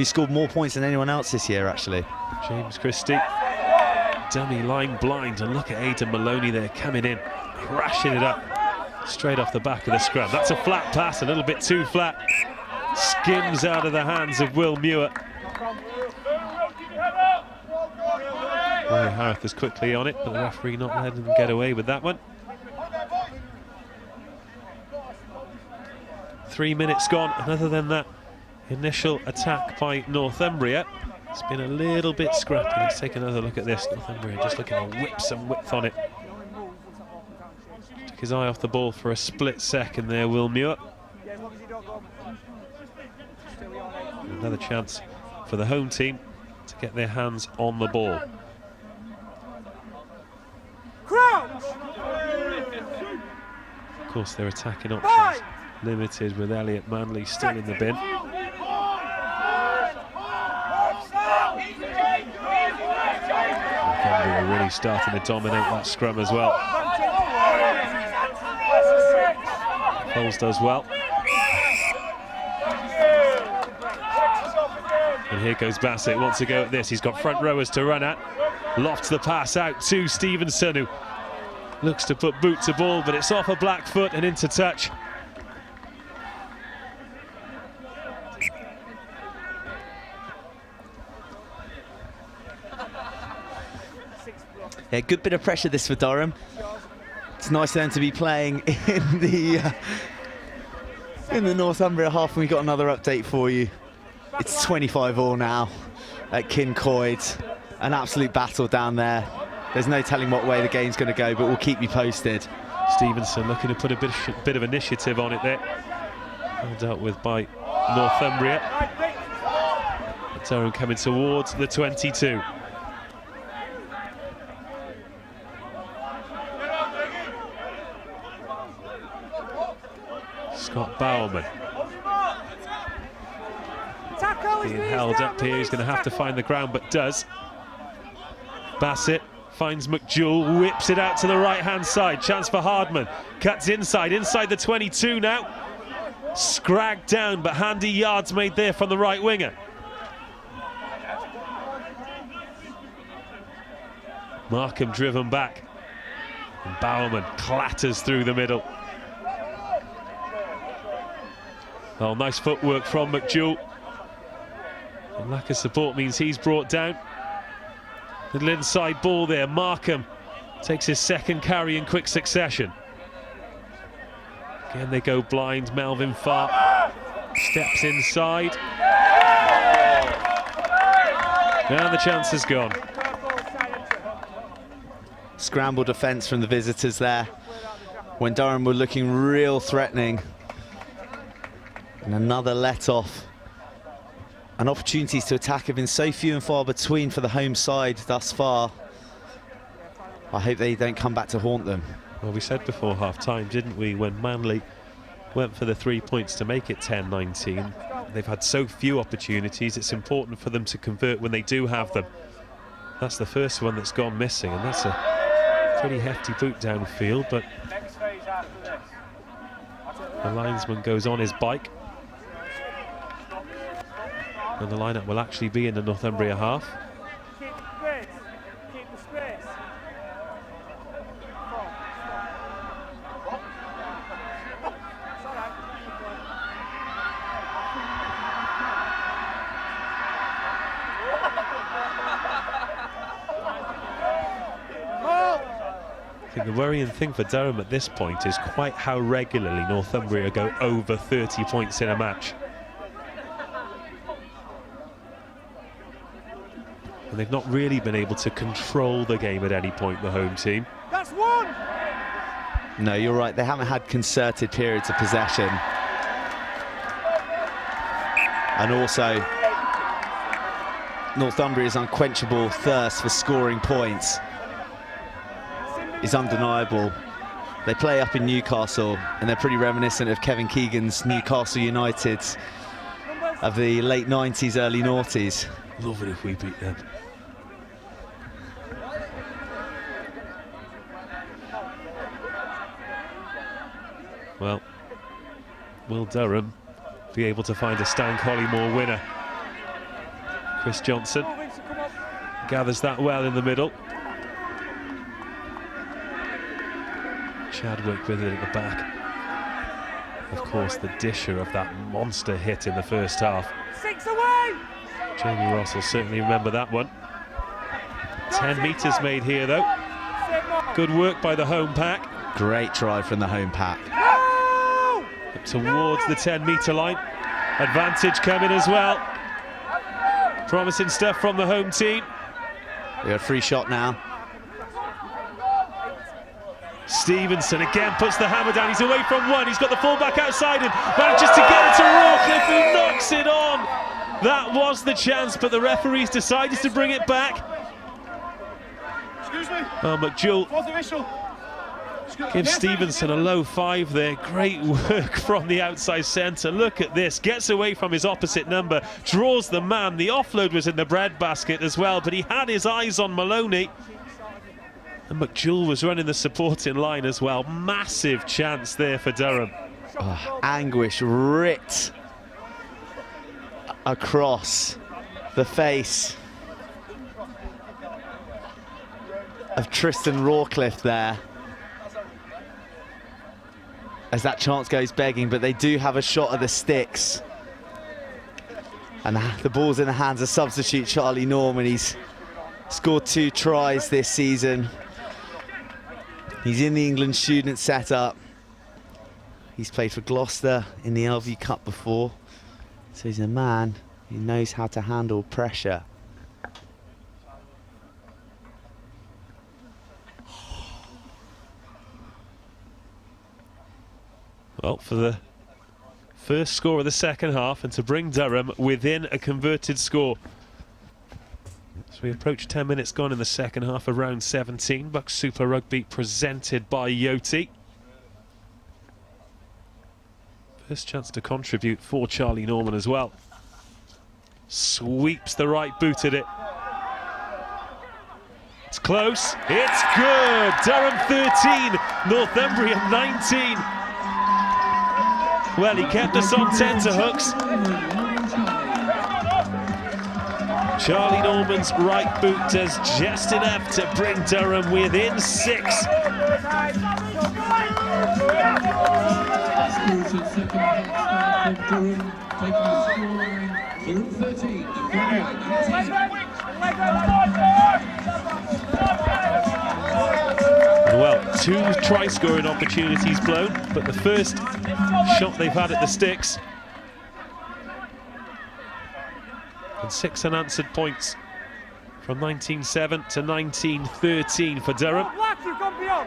scored more points than anyone else this year, actually. James Christie, dummy line blind, and look at Aidan Maloney there coming in, crashing it up straight off the back of the scrum. That's a flat pass, a little bit too flat. Skims out of the hands of Will Muir. Roy Harith is quickly on it, but the referee not letting them get away with that one. 3 minutes gone, and other than that initial attack by Northumbria, it's been a little bit scrappy. Let's take another look at this. Northumbria just looking to whip some width on it. Took his eye off the ball for a split second there, Will Muir. Another chance for the home team to get their hands on the ball. Of course, their attacking options limited with Elliot Manley still in the bin. Northumbria are really starting to dominate that scrum as well. Foles does well. And here goes Bassett, wants to go at this. He's got front rowers to run at. Lofts the pass out to Stevenson, who looks to put boot to ball, but it's off a black foot and into touch. Yeah, good bit of pressure this for Durham. It's nice for them to be playing in the Northumbria half, and we got another update for you. It's 25-all now at Kincoid. An absolute battle down there. There's no telling what way the game's going to go, but we'll keep you posted. Stevenson looking to put a bit of initiative on it there. Well dealt with by Northumbria. Durham coming towards the 22. Scott Bowerman being held up here. He's going to have to find the ground, but does. Bassett finds McJewell, whips it out to the right-hand side. Chance for Hardman. Cuts inside the 22 now. Scragged down, but handy yards made there from the right winger. Markham driven back. And Bowerman clatters through the middle. Oh, nice footwork from McJewell. And lack of support means he's brought down. Little inside ball there. Markham takes his second carry in quick succession. Again, they go blind. Melvin Farr steps inside. And the chance is gone. Scramble defence from the visitors there when Durham were looking real threatening. And another let off. And opportunities to attack have been so few and far between for the home side thus far. I hope they don't come back to haunt them. Well, we said before half-time, didn't we, when Manly went for the 3 points to make it 10-19. They've had so few opportunities, it's important for them to convert when they do have them. That's the first one that's gone missing, and that's a pretty hefty boot downfield, but the linesman goes on his bike. And the lineup will actually be in the Northumbria half. Keep the space. Keep the space. It's all right. I think the worrying thing for Durham at this point is quite how regularly Northumbria go over 30 points in a match. And they've not really been able to control the game at any point, the home team. That's one! No, you're right. They haven't had concerted periods of possession. And also, Northumbria's unquenchable thirst for scoring points is undeniable. They play up in Newcastle, and they're pretty reminiscent of Kevin Keegan's Newcastle United of the late 90s, early noughties. Love it if we beat them. Well, will Durham be able to find a Stan Collymore winner? Chris Johnson gathers that well in the middle. Chadwick with it at the back. Of course, the disher of that monster hit in the first half. 6 away! Jamie Ross will certainly remember that one. 10 metres made here though. Good work by the home pack. Great try from the home pack. Up towards the 10-metre line. Advantage coming as well. Promising stuff from the home team. We got a free shot now. Stevenson again puts the hammer down. He's away from one. He's got the fullback outside him. Manages to get it to Rawcliffe, who knocks it on. That was the chance, but the referees decided to bring it back. Excuse me. Oh, McJewell Fourth official. gives Stevenson a low 5 there. Great work from the outside centre. Look at this. Gets away from his opposite number. Draws the man. The offload was in the breadbasket as well, but he had his eyes on Maloney. And McJewell was running the supporting line as well. Massive chance there for Durham. Oh, anguish ripped across the face of Tristan Rawcliffe there, as that chance goes begging, but they do have a shot at the sticks. And the ball's in the hands of substitute Charlie Norman. He's scored 2 tries this season. He's in the England student setup. He's played for Gloucester in the LV Cup before. So he's a man who knows how to handle pressure. Well, for the first score of the second half, and to bring Durham within a converted score. So we approach 10 minutes gone in the second half of round 17. BUCS Super Rugby presented by Yoti. First chance to contribute for Charlie Norman as well. Sweeps the right boot at it. It's close. It's good. Durham 13, Northumbria 19. Well, he kept us on tenterhooks. Charlie Norman's right boot does just enough to bring Durham within 6. And well, 2 try-scoring opportunities blown, but the first shot they've had at the sticks. And 6 unanswered points from 19-7 to 19-13 for Durham.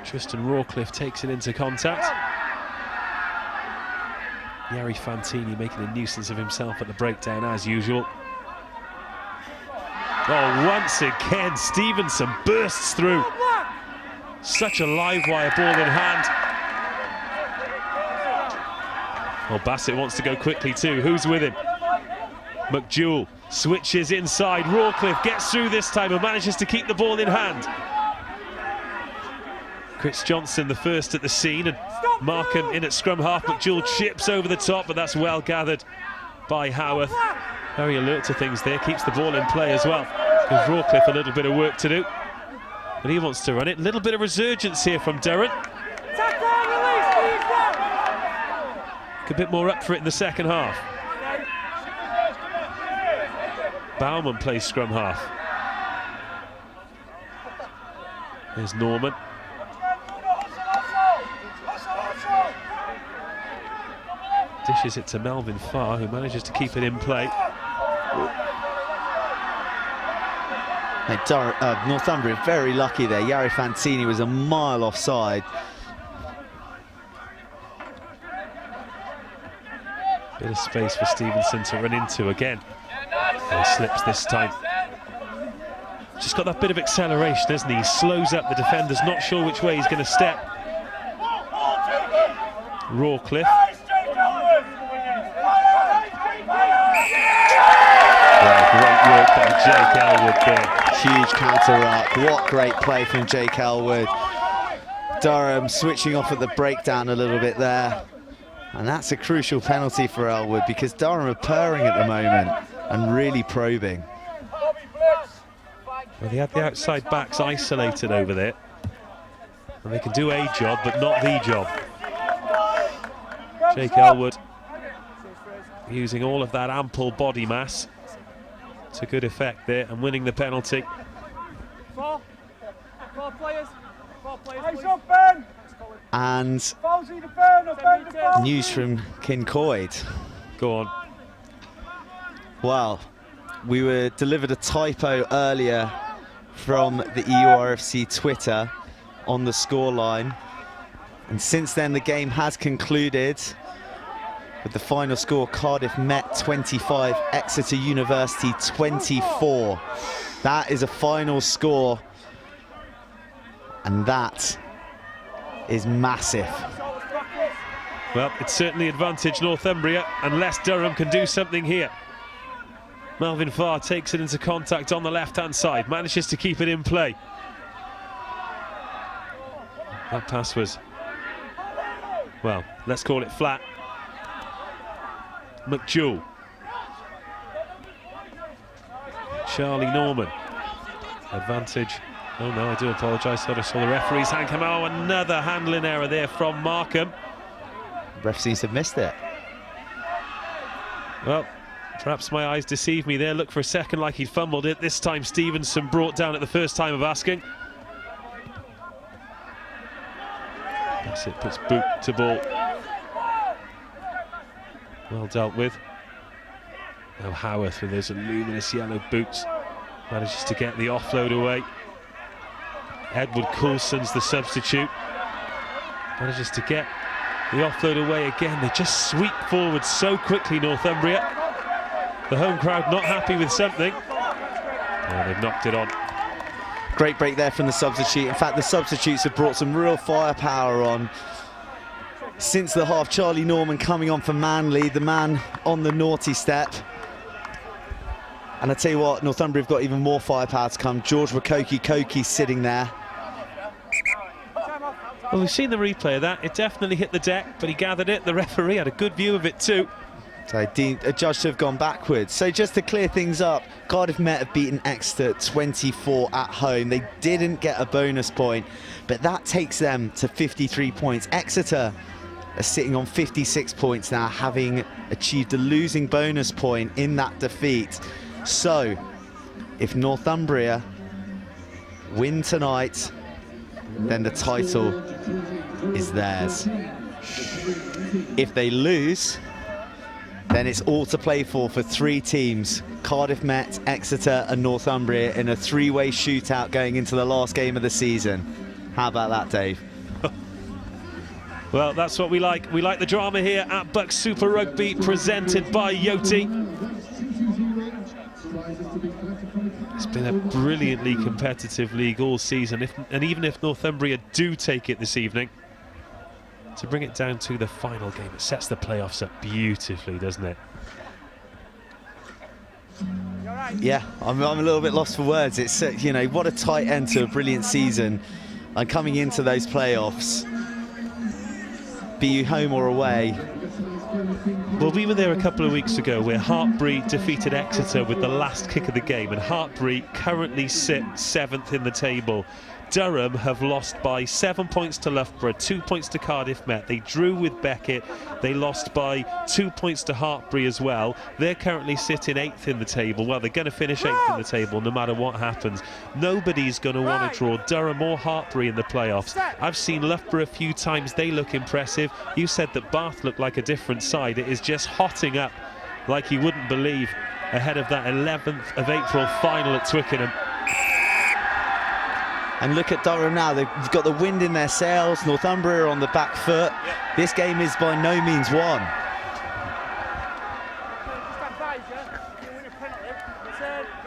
Tristan Rawcliffe takes it into contact. Yari Fantini making a nuisance of himself at the breakdown as usual. Oh, once again, Stevenson bursts through. Such a live wire ball in hand. Well, Bassett wants to go quickly too. Who's with him? McJewell switches inside. Rawcliffe gets through this time and manages to keep the ball in hand. Chris Johnson the first at the scene, and Markham in at scrum half. McJewell chips over the top, but that's well gathered by Howarth. Very alert to things there, keeps the ball in play as well. Gives Rawcliffe a little bit of work to do. But he wants to run it. A little bit of resurgence here from Durham. A bit more up for it in the second half. Baumann plays scrum half. There's Norman. Dishes it to Melvin Farr, who manages to keep it in play. Northumbria very lucky there. Yari Fantini was a mile offside. Bit of space for Stevenson to run into again. And he slips this time. Just got that bit of acceleration, hasn't he? He slows up the defenders, not sure which way he's going to step. Rawcliffe. Great work by Jake Elwood there. Huge counter-ruck. What great play from Jake Elwood. Durham switching off at the breakdown a little bit there. And that's a crucial penalty for Elwood because Durham are purring at the moment and really probing. Well, they had the outside backs isolated over there. And they can do a job, but not the job. Jake Elwood using all of that ample body mass to good effect there and winning the penalty. Four players. And news from Kincoid. Go on. Well, we were delivered a typo earlier from the EURFC Twitter on the scoreline. And since then, the game has concluded with the final score: Cardiff Met 25, Exeter University 24. That is a final score, and that is massive. Well, it's certainly advantage Northumbria, unless Durham can do something here. Melvin Farr takes it into contact on the left-hand side, manages to keep it in play. That pass was, well, let's call it flat. McJewell. Charlie Norman. Advantage. Oh no, I do apologise. Thought I saw the referee's hand come out. Oh, another handling error there from Markham. Ref seems to have missed it. Well, perhaps my eyes deceived me there. Look for a second like he'd fumbled it. This time Stevenson brought down at the first time of asking. That's it, puts boot to ball. Well dealt with. Now Howarth with those luminous yellow boots manages to get the offload away. Edward Coulson's the substitute. Manages to get the offload away again. They just sweep forward so quickly, Northumbria. The home crowd not happy with something. Oh, they've knocked it on. Great break there from the substitute. In fact, the substitutes have brought some real firepower on since the half. Charlie Norman coming on for Manley, the man on the naughty step. And I tell you what, Northumbria have got even more firepower to come. George Koki sitting there. Well, we've seen the replay of that. It definitely hit the deck, but he gathered it. The referee had a good view of it too. So a judge to have gone backwards. So just to clear things up, Cardiff Met have beaten Exeter 24 at home. They didn't get a bonus point, but that takes them to 53 points. Exeter are sitting on 56 points now, having achieved a losing bonus point in that defeat. So if Northumbria win tonight, then the title is theirs. If they lose, then it's all to play for three teams: Cardiff Met, Exeter and Northumbria, in a three-way shootout going into the last game of the season. How about that, Dave? Well, that's what we like. We like the drama here at BUCS Super Rugby, presented by Yoti. It's been a brilliantly competitive league all season, and even if Northumbria do take it this evening, to bring it down to the final game, it sets the playoffs up beautifully, doesn't it? Yeah, I'm a little bit lost for words. It's you know, what a tight end to a brilliant season, and coming into those playoffs, be you home or away, Well, we were there a couple of weeks ago where Hartbury defeated Exeter with the last kick of the game, and Hartbury currently sit 7th in the table. Durham have lost by 7 points to Loughborough, 2 points to Cardiff Met. They drew with Beckett. They lost by 2 points to Hartbury as well. They're currently sitting 8th in the table. Well, they're going to finish 8th in the table no matter what happens. Nobody's going to want to draw Durham or Hartbury in the playoffs. I've seen Loughborough a few times. They look impressive. You said that Bath looked like a different side. It is just hotting up like you wouldn't believe ahead of that 11th of April final at Twickenham. And look at Durham now, they've got the wind in their sails, Northumbria on the back foot. This game is by no means won.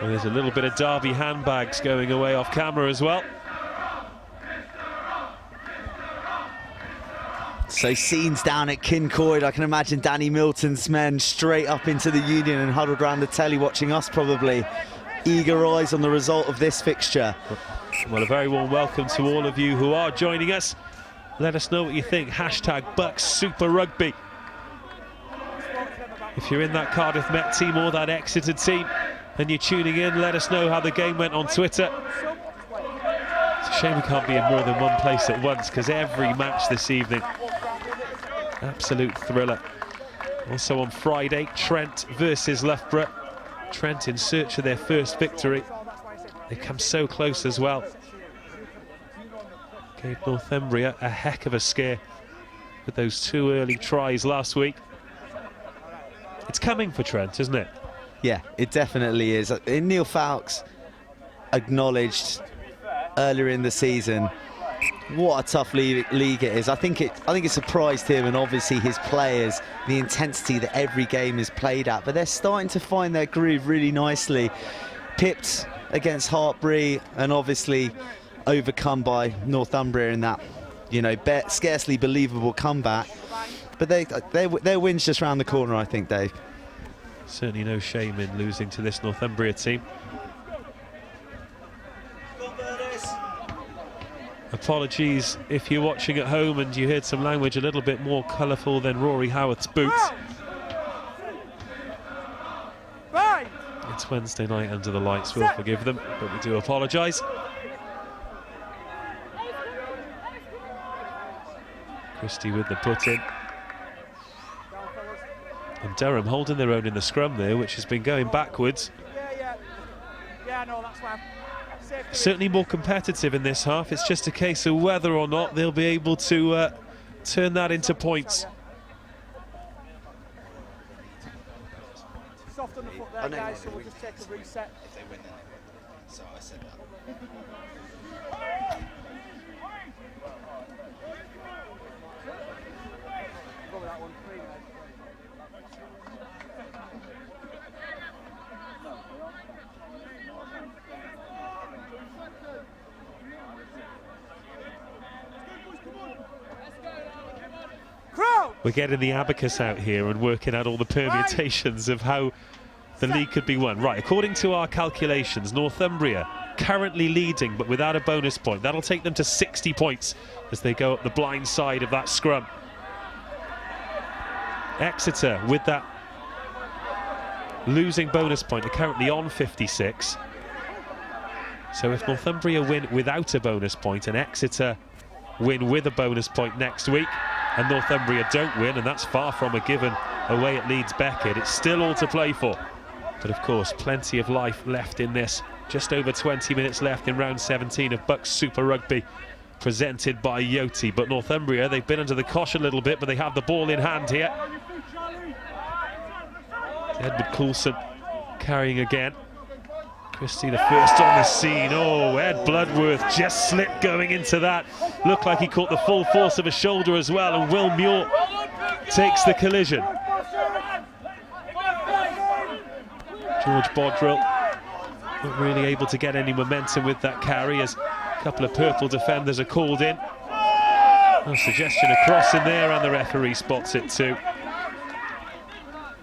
Well, there's a little bit of Derby handbags going away off camera as well. So scenes down at Kincoid, I can imagine Danny Milton's men straight up into the Union and huddled around the telly watching us probably. Eager eyes on the result of this fixture. Well, a very warm welcome to all of you who are joining us. Let us know what you think. Hashtag BUCS Super Rugby. If you're in that Cardiff Met team or that Exeter team and you're tuning in, let us know how the game went on Twitter. It's a shame we can't be in more than one place at once, because every match this evening, absolute thriller. Also on Friday, Trent versus Loughborough. Trent in search of their first victory. They come so close as well. Gave Northumbria a heck of a scare with those 2 early tries last week. It's coming for Trent, isn't it? Yeah, it definitely is. Neil Fowkes acknowledged earlier in the season what a tough league it is. I think it surprised him and obviously his players, the intensity that every game is played at. But they're starting to find their groove really nicely. Pipped against Hartbury and obviously overcome by Northumbria in that, you know, scarcely believable comeback. But their win's just round the corner, I think, Dave. Certainly no shame in losing to this Northumbria team. Apologies if you're watching at home and you heard some language a little bit more colourful than Rory Howarth's boots. It's Wednesday night under the lights, we'll forgive them, but we do apologise. Christie with the put in. And Durham holding their own in the scrum there, which has been going backwards. Certainly more competitive in this half. It's just a case of whether or not they'll be able to turn that into points. Soft on the foot there, guys, so we'll just take a reset. If they win then. So I said that. Go with that one, clean, mate. We're getting the abacus out here and working out all the permutations of how the league could be won. Right, according to our calculations, Northumbria currently leading but without a bonus point. That'll take them to 60 points as they go up the blind side of that scrum. Exeter with that losing bonus point are currently on 56. So if Northumbria win without a bonus point and Exeter win with a bonus point next week, and Northumbria don't win, and that's far from a given away at Leeds Beckett, it's still all to play for. But of course, plenty of life left in this. Just over 20 minutes left in round 17 of BUCS Super Rugby, presented by Yoti. But Northumbria, they've been under the cosh a little bit, but they have the ball in hand here. Edward Coulson carrying again. Christie the first on the scene. Oh, Ed Bloodworth just slipped going into that. Looked like he caught the full force of a shoulder as well, and Will Muir takes the collision. George Bodrill not really able to get any momentum with that carry as a couple of purple defenders are called in. A suggestion of crossing there, and the referee spots it too.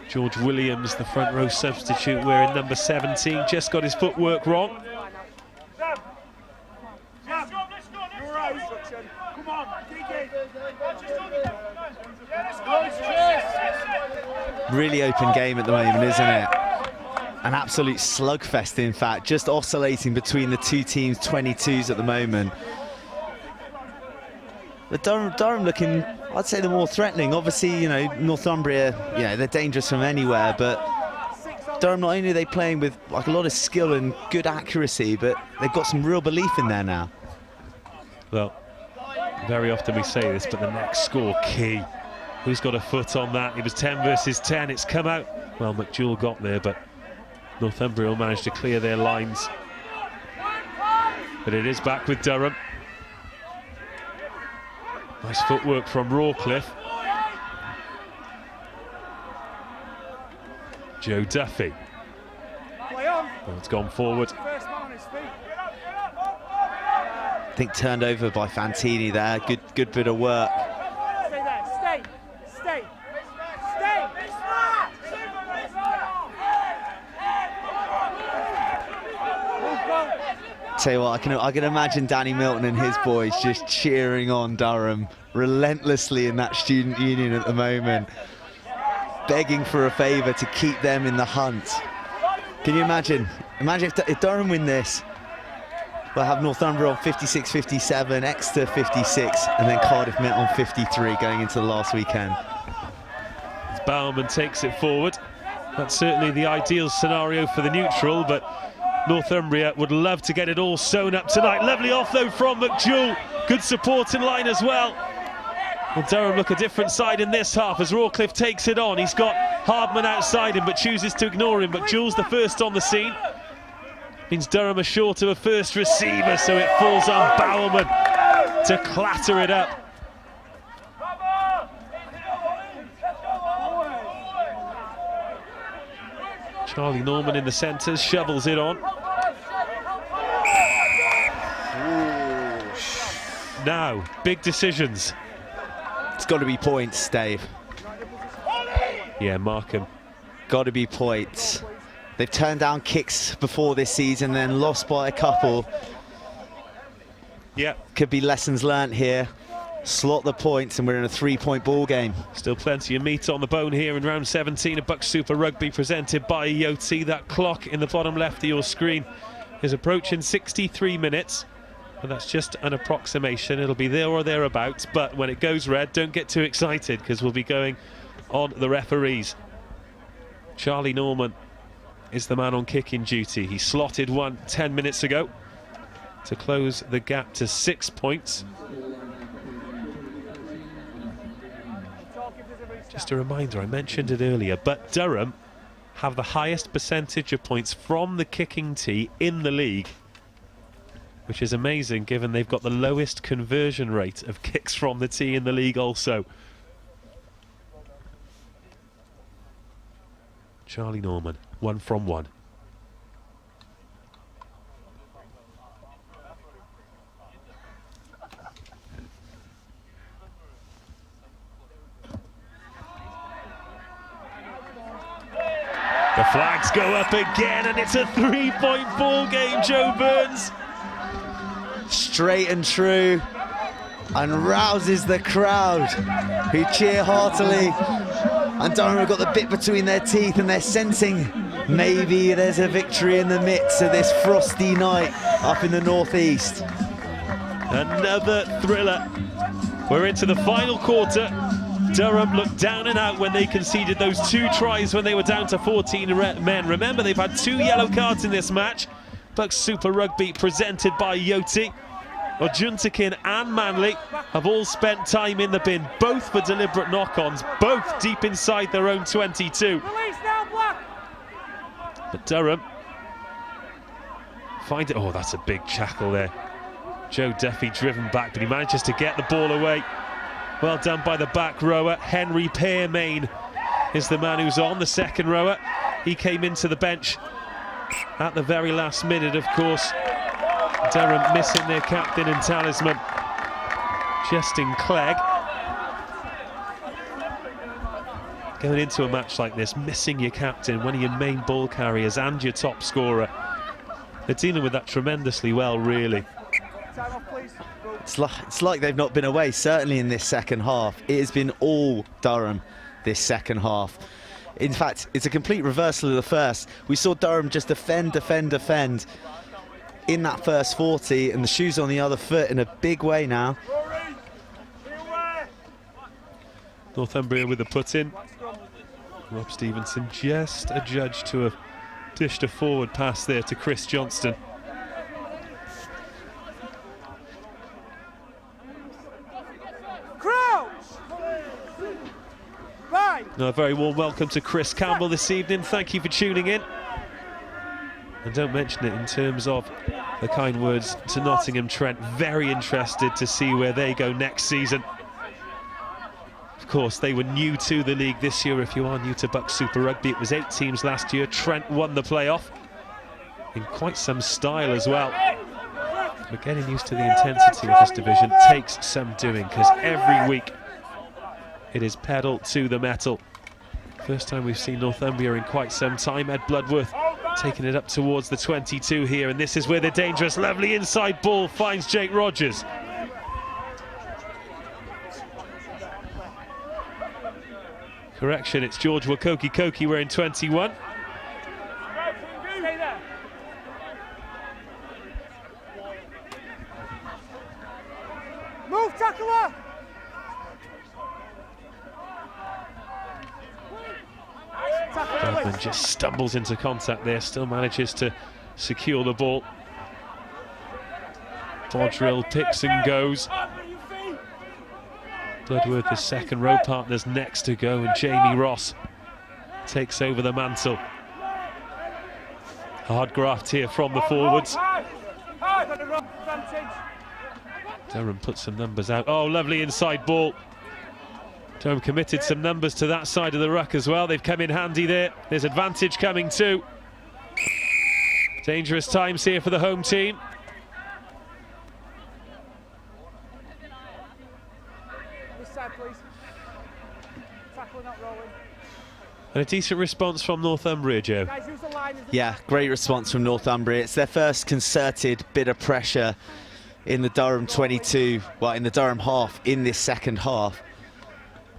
George Williams, the front row substitute, wearing number 17, just got his footwork wrong. Really open game at the moment, isn't it? An absolute slugfest, in fact, just oscillating between the two teams' 22s at the moment. But Durham looking, I'd say, the more threatening. Obviously, you know, Northumbria, you know, they're dangerous from anywhere, but Durham, not only are they playing with like a lot of skill and good accuracy, but they've got some real belief in there now. Well, very often we say this, but the next score key. Who's got a foot on that? It was 10 versus 10. It's come out. Well, McJewell got there, but Northumbria will manage to clear their lines. But it is back with Durham. Nice footwork from Rawcliffe. Joe Duffy. Well, it's gone forward. I think turned over by Fantini there. Good bit of work. Stay there. Stay. Stay. Stay. Tell you what, I can imagine Danny Milton and his boys just cheering on Durham relentlessly in that student union at the moment, begging for a favour to keep them in the hunt. Can you imagine? Imagine if Durham win this, we'll have Northumbria on 56-57, Exeter 56, and then Cardiff Met on 53 going into the last weekend. As Bowerman takes it forward, that's certainly the ideal scenario for the neutral, but Northumbria would love to get it all sewn up tonight. Lovely offload from McJewell. Good support in line as well. Well, Durham look a different side in this half as Rawcliffe takes it on. He's got Hardman outside him but chooses to ignore him. McJewell's the first on the scene. Means Durham are short of a first receiver, so it falls on Bowerman to clatter it up. Charlie Norman in the centres, shovels it on. Now, big decisions. It's got to be points, Dave. Yeah, Markham. Got to be points. They've turned down kicks before this season, then lost by a couple. Yeah. Could be lessons learnt here. Slot the points and we're in a 3-point ball game. Still plenty of meat on the bone here in round 17 of BUCS Super Rugby presented by Yoti. That clock in the bottom left of your screen is approaching 63 minutes. But that's just an approximation. It'll be there or thereabouts. But when it goes red, don't get too excited because we'll be going on the referees. Charlie Norman is the man on kicking duty. He slotted one 10 minutes ago to close the gap to 6 points. Just a reminder, I mentioned it earlier, but Durham have the highest percentage of points from the kicking tee in the league, which is amazing given they've got the lowest conversion rate of kicks from the tee in the league also. Charlie Norman, 1 from 1. The flags go up again and it's a 3-point ball game, Joe Burns. Straight and true, and rouses the crowd who cheer heartily. And Durham have got the bit between their teeth and they're sensing maybe there's a victory in the midst of this frosty night up in the northeast. Another thriller. We're into the final quarter. Durham looked down and out when they conceded those 2 tries when they were down to 14 men. Remember, they've had 2 yellow cards in this match. BUCS Super Rugby presented by Yoti. Ojuntakin and Manley have all spent time in the bin, both for deliberate knock-ons, both deep inside their own 22. But Durham find it. Oh, that's a big shackle there. Joe Duffy driven back, but he manages to get the ball away. Well done by the back rower. Henry Pearmain is the man who's on, the second rower. He came into the bench at the very last minute, of course. Durham missing their captain and talisman, Justin Clegg. Going into a match like this, missing your captain, one of your main ball carriers and your top scorer. They're dealing with that tremendously well, really. Time off, please. Go. It's like they've not been away, certainly in this second half. It has been all Durham this second half. In fact, it's a complete reversal of the first. We saw Durham just defend in that first 40, and the shoes on the other foot in a big way now. Northumbria with the put-in. Rob Stevenson just adjudged to have dished a forward pass there to Chris Johnston. Crouch! Bye! Now, a very warm welcome to Chris Campbell this evening. Thank you for tuning in. And don't mention it in terms of the kind words to Nottingham Trent. Very interested to see where they go next season. Of course, they were new to the league this year. If you are new to BUCS Super Rugby, it was 8 teams last year. Trent won the playoff in quite some style as well. But getting used to the intensity of this division takes some doing, because every week it is pedal to the metal. First time we've seen Northumbria in quite some time. Ed Bloodworth taking it up towards the 22 here, and this is where the dangerous, lovely inside ball finds Jake Rogers. Correction, it's George Wakoki wearing 21. Stay there. Move, tackler! Bergman just stumbles into contact there, still manages to secure the ball. Bodrill picks and goes. Bloodworth, his second row partner's next to go, and Jamie Ross takes over the mantle. Hard graft here from the forwards. Durham puts some numbers out. Oh, lovely inside ball. Durham committed some numbers to that side of the ruck as well. They've come in handy there. There's advantage coming too. Dangerous times here for the home team. This side, please. Tackle, not rolling. And a decent response from Northumbria, Joe. Guys, use the line. Yeah, great response from Northumbria. It's their first concerted bit of pressure in the Durham 22, well, in the Durham half in this second half.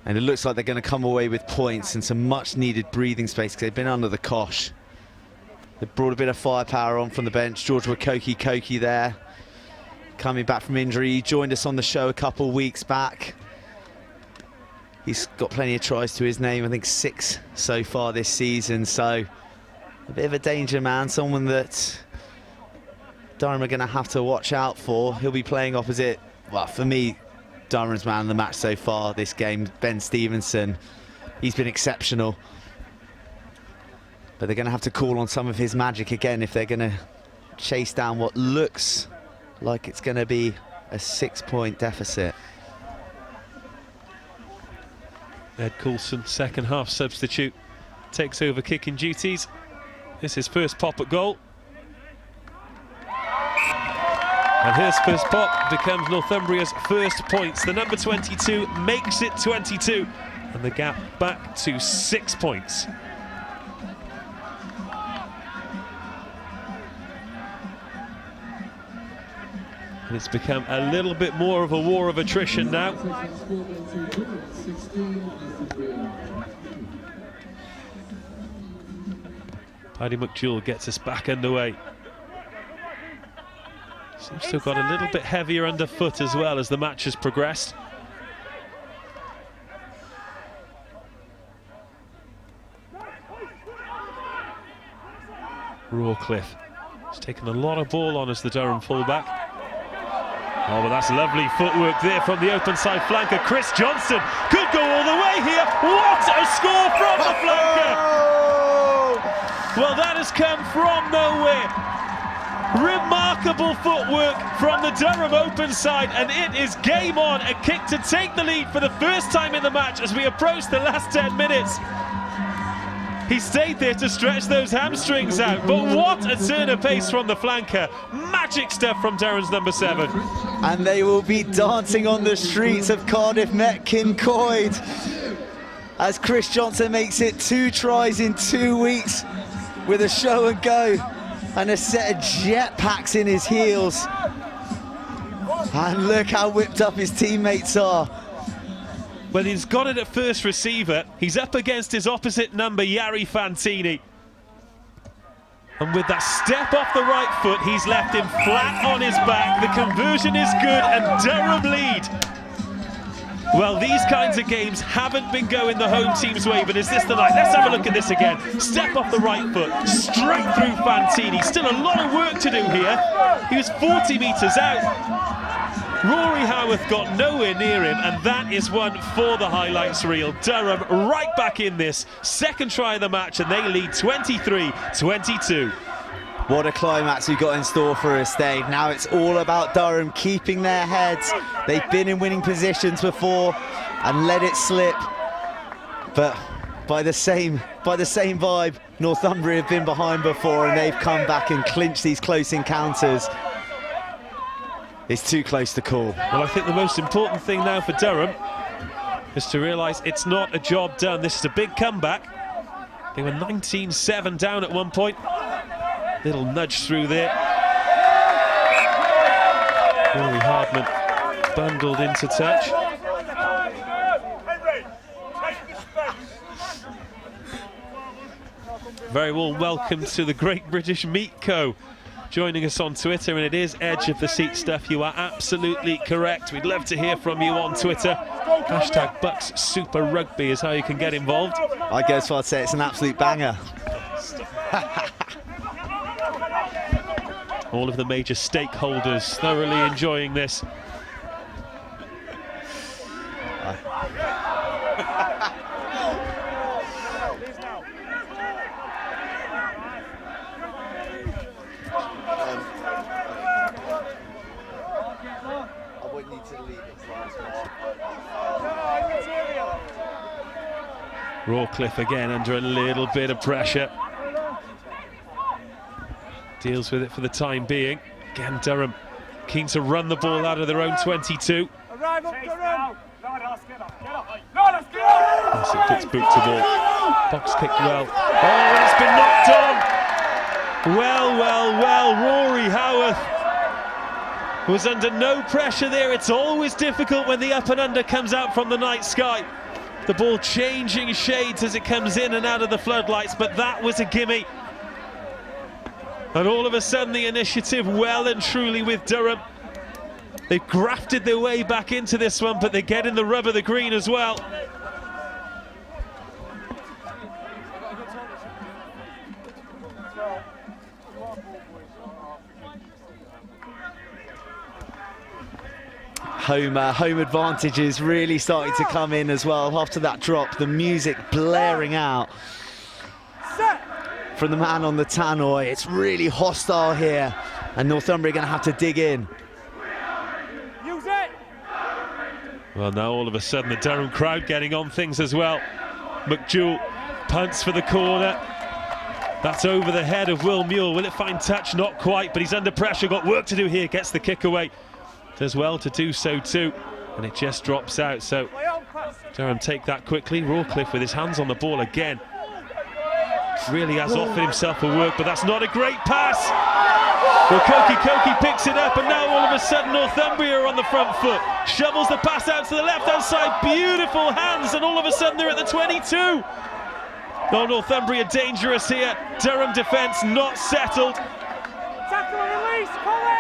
And it looks like they're going to come away with points and some much needed breathing space, because they've been under the cosh. They've brought a bit of firepower on from the bench. George Wakoki there, coming back from injury. He joined us on the show a couple weeks back. He's got plenty of tries to his name, I think 6 so far this season. So a bit of a danger man, someone that Durham are going to have to watch out for. He'll be playing opposite, well, for me, Durham's man of the match so far this game, Ben Stevenson. He's been exceptional. But they're going to have to call on some of his magic again if they're going to chase down what looks like it's going to be a 6-point deficit. Ed Coulson, second half substitute, takes over kicking duties. This is first pop at goal. And his first pop becomes Northumbria's first points. The number 22 makes it 22, and the gap back to 6 points. And it's become a little bit more of a war of attrition now. Paddy McJewell gets us back underway. Seems to have got a little bit heavier underfoot as well as the match has progressed. Rawcliffe has taken a lot of ball on as the Durham fullback. Oh, but that's lovely footwork there from the open side flanker. Chris Johnston could go all the way here. What a score from the flanker! Well, that has come from nowhere. Remarkable footwork from the Durham open side, and it is game on. A kick to take the lead for the first time in the match as we approach the last 10 minutes. He stayed there to stretch those hamstrings out, but what a turn of pace from the flanker. Magic stuff from Durham's number 7. And they will be dancing on the streets of Cardiff Met Kincoid as Chris Johnston makes it 2 tries in 2 weeks with a show and go and a set of jet packs in his heels. And look how whipped up his teammates are. Well, he's got it at first receiver. He's up against his opposite number, Jari Fantini. And with that step off the right foot, he's left him flat on his back. The conversion is good and Durham lead. Well, these kinds of games haven't been going the home team's way, but is this the night? Let's have a look at this again. Step off the right foot, straight through Fantini. Still a lot of work to do here. He was 40 metres out. Rory Howarth got nowhere near him, and that is one for the highlights reel. Durham right back in this. Second try of the match, and they lead 23-22. What a climax we got in store for us, Dave. Now it's all about Durham keeping their heads. They've been in winning positions before and let it slip. But by the same vibe, Northumbria have been behind before and they've come back and clinched these close encounters. It's too close to call. Well, I think the most important thing now for Durham is to realise it's not a job done. This is a big comeback. They were 19-7 down at one point. Little nudge through there. Rory Hardman bundled into touch. Very warm welcome to the Great British Meat Co. joining us on Twitter, and it is edge of the seat stuff. You are absolutely correct. We'd love to hear from you on Twitter. Hashtag BUCS Super Rugby is how you can get involved. I go as far to say it's an absolute banger. All of the major stakeholders thoroughly enjoying this. Rawcliffe again under a little bit of pressure. Deals with it for the time being. Again, Durham keen to run the ball out of their own 22. Yes, it gets boot to ball. Box kicked well. Oh, it's been knocked on. Well. Rory Howarth was under no pressure there. It's always difficult when the up and under comes out from the night sky. The ball changing shades as it comes in and out of the floodlights, but that was a gimme. And all of a sudden the initiative well and truly with Durham. They've grafted their way back into this one, but they get in the rub of the green as well. Home advantage is really starting to come in as well. After that drop, the music blaring out from the man on the tannoy. It's really hostile here, and Northumbria are going to have to dig in. Use it. Well, now all of a sudden the Durham crowd getting on things as well. McJewell punts for the corner. That's over the head of Will Muir. Will it find touch? Not quite, but he's under pressure. Got work to do here. Gets the kick away. Does well to do so too, and it just drops out. So Durham take that quickly. Rawcliffe with his hands on the ball again. Really has offered himself a work, but that's not a great pass. Well, Koki picks it up, and now all of a sudden Northumbria are on the front foot. Shovels the pass out to the left-hand side. Beautiful hands, and all of a sudden they're at the 22. Oh, Northumbria dangerous here. Durham defence not settled. Tackle and release, Colin!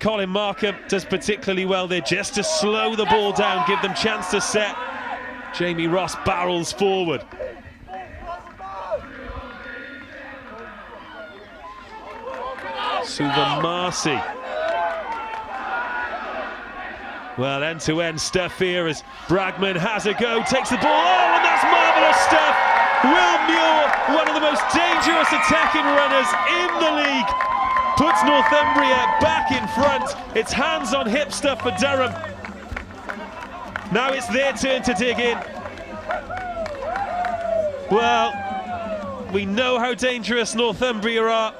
Colin Markham does particularly well there just to slow the ball down, give them chance to set. Jamie Ross barrels forward. Suvamasi. Well, end-to-end stuff here as Bragman has a go, takes the ball, oh, and that's marvellous stuff! Will Muir, one of the most dangerous attacking runners in the league, puts Northumbria back in front. It's hands on hip stuff for Durham. Now it's their turn to dig in. Well, we know how dangerous Northumbria are,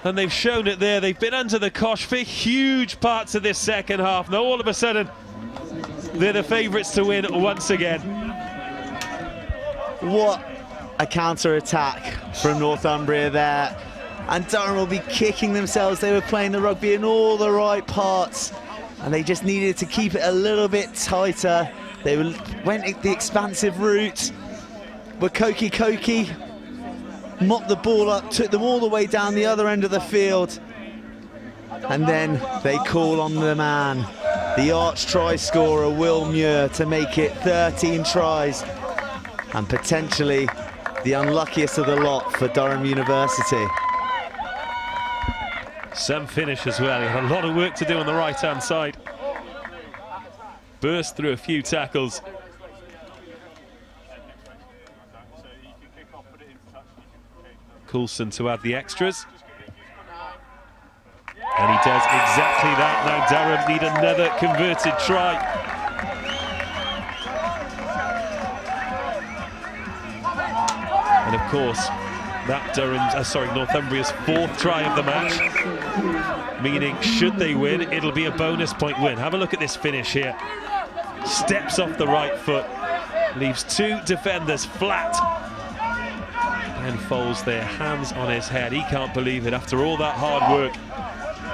and they've shown it there. They've been under the cosh for huge parts of this second half. Now all of a sudden, they're the favourites to win once again. What a counter-attack from Northumbria there. and Durham will be kicking themselves. They were playing the rugby in all the right parts, and they just needed to keep it a little bit tighter. They went the expansive route. Koki mopped the ball up, took them all the way down the other end of the field, and then they call on the man, the arch try scorer Will Muir, to make it 13 tries, and potentially the unluckiest of the lot for Durham University. Some finish as well. He had a lot of work to do on the right-hand side. Burst through a few tackles. Coulson to add the extras. And he does exactly that. Now Durham need another converted try. And of course, that Northumbria's 4th try of the match, meaning should they win, it'll be a bonus point win. Have a look at this finish here. Steps off the right foot, leaves 2 defenders flat, and folds their hands on his head. He can't believe it after all that hard work.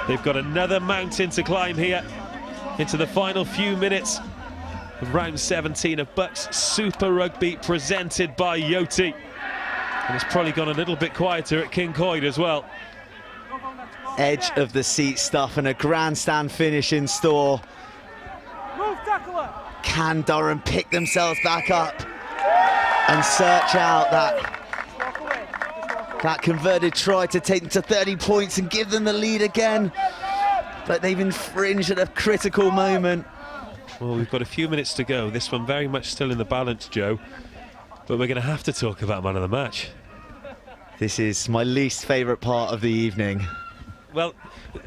They've got another mountain to climb here into the final few minutes of round 17 of BUCS Super Rugby, presented by Yoti. And it's probably gone a little bit quieter at King Coyd as well. Edge of the seat stuff and a grandstand finish in store. Can Durham pick themselves back up and search out that converted try to take them to 30 points and give them the lead again? But they've infringed at a critical moment. Well, we've got a few minutes to go. This one very much still in the balance, Joe. But we're going to have to talk about man of the match. This is my least favourite part of the evening. Well,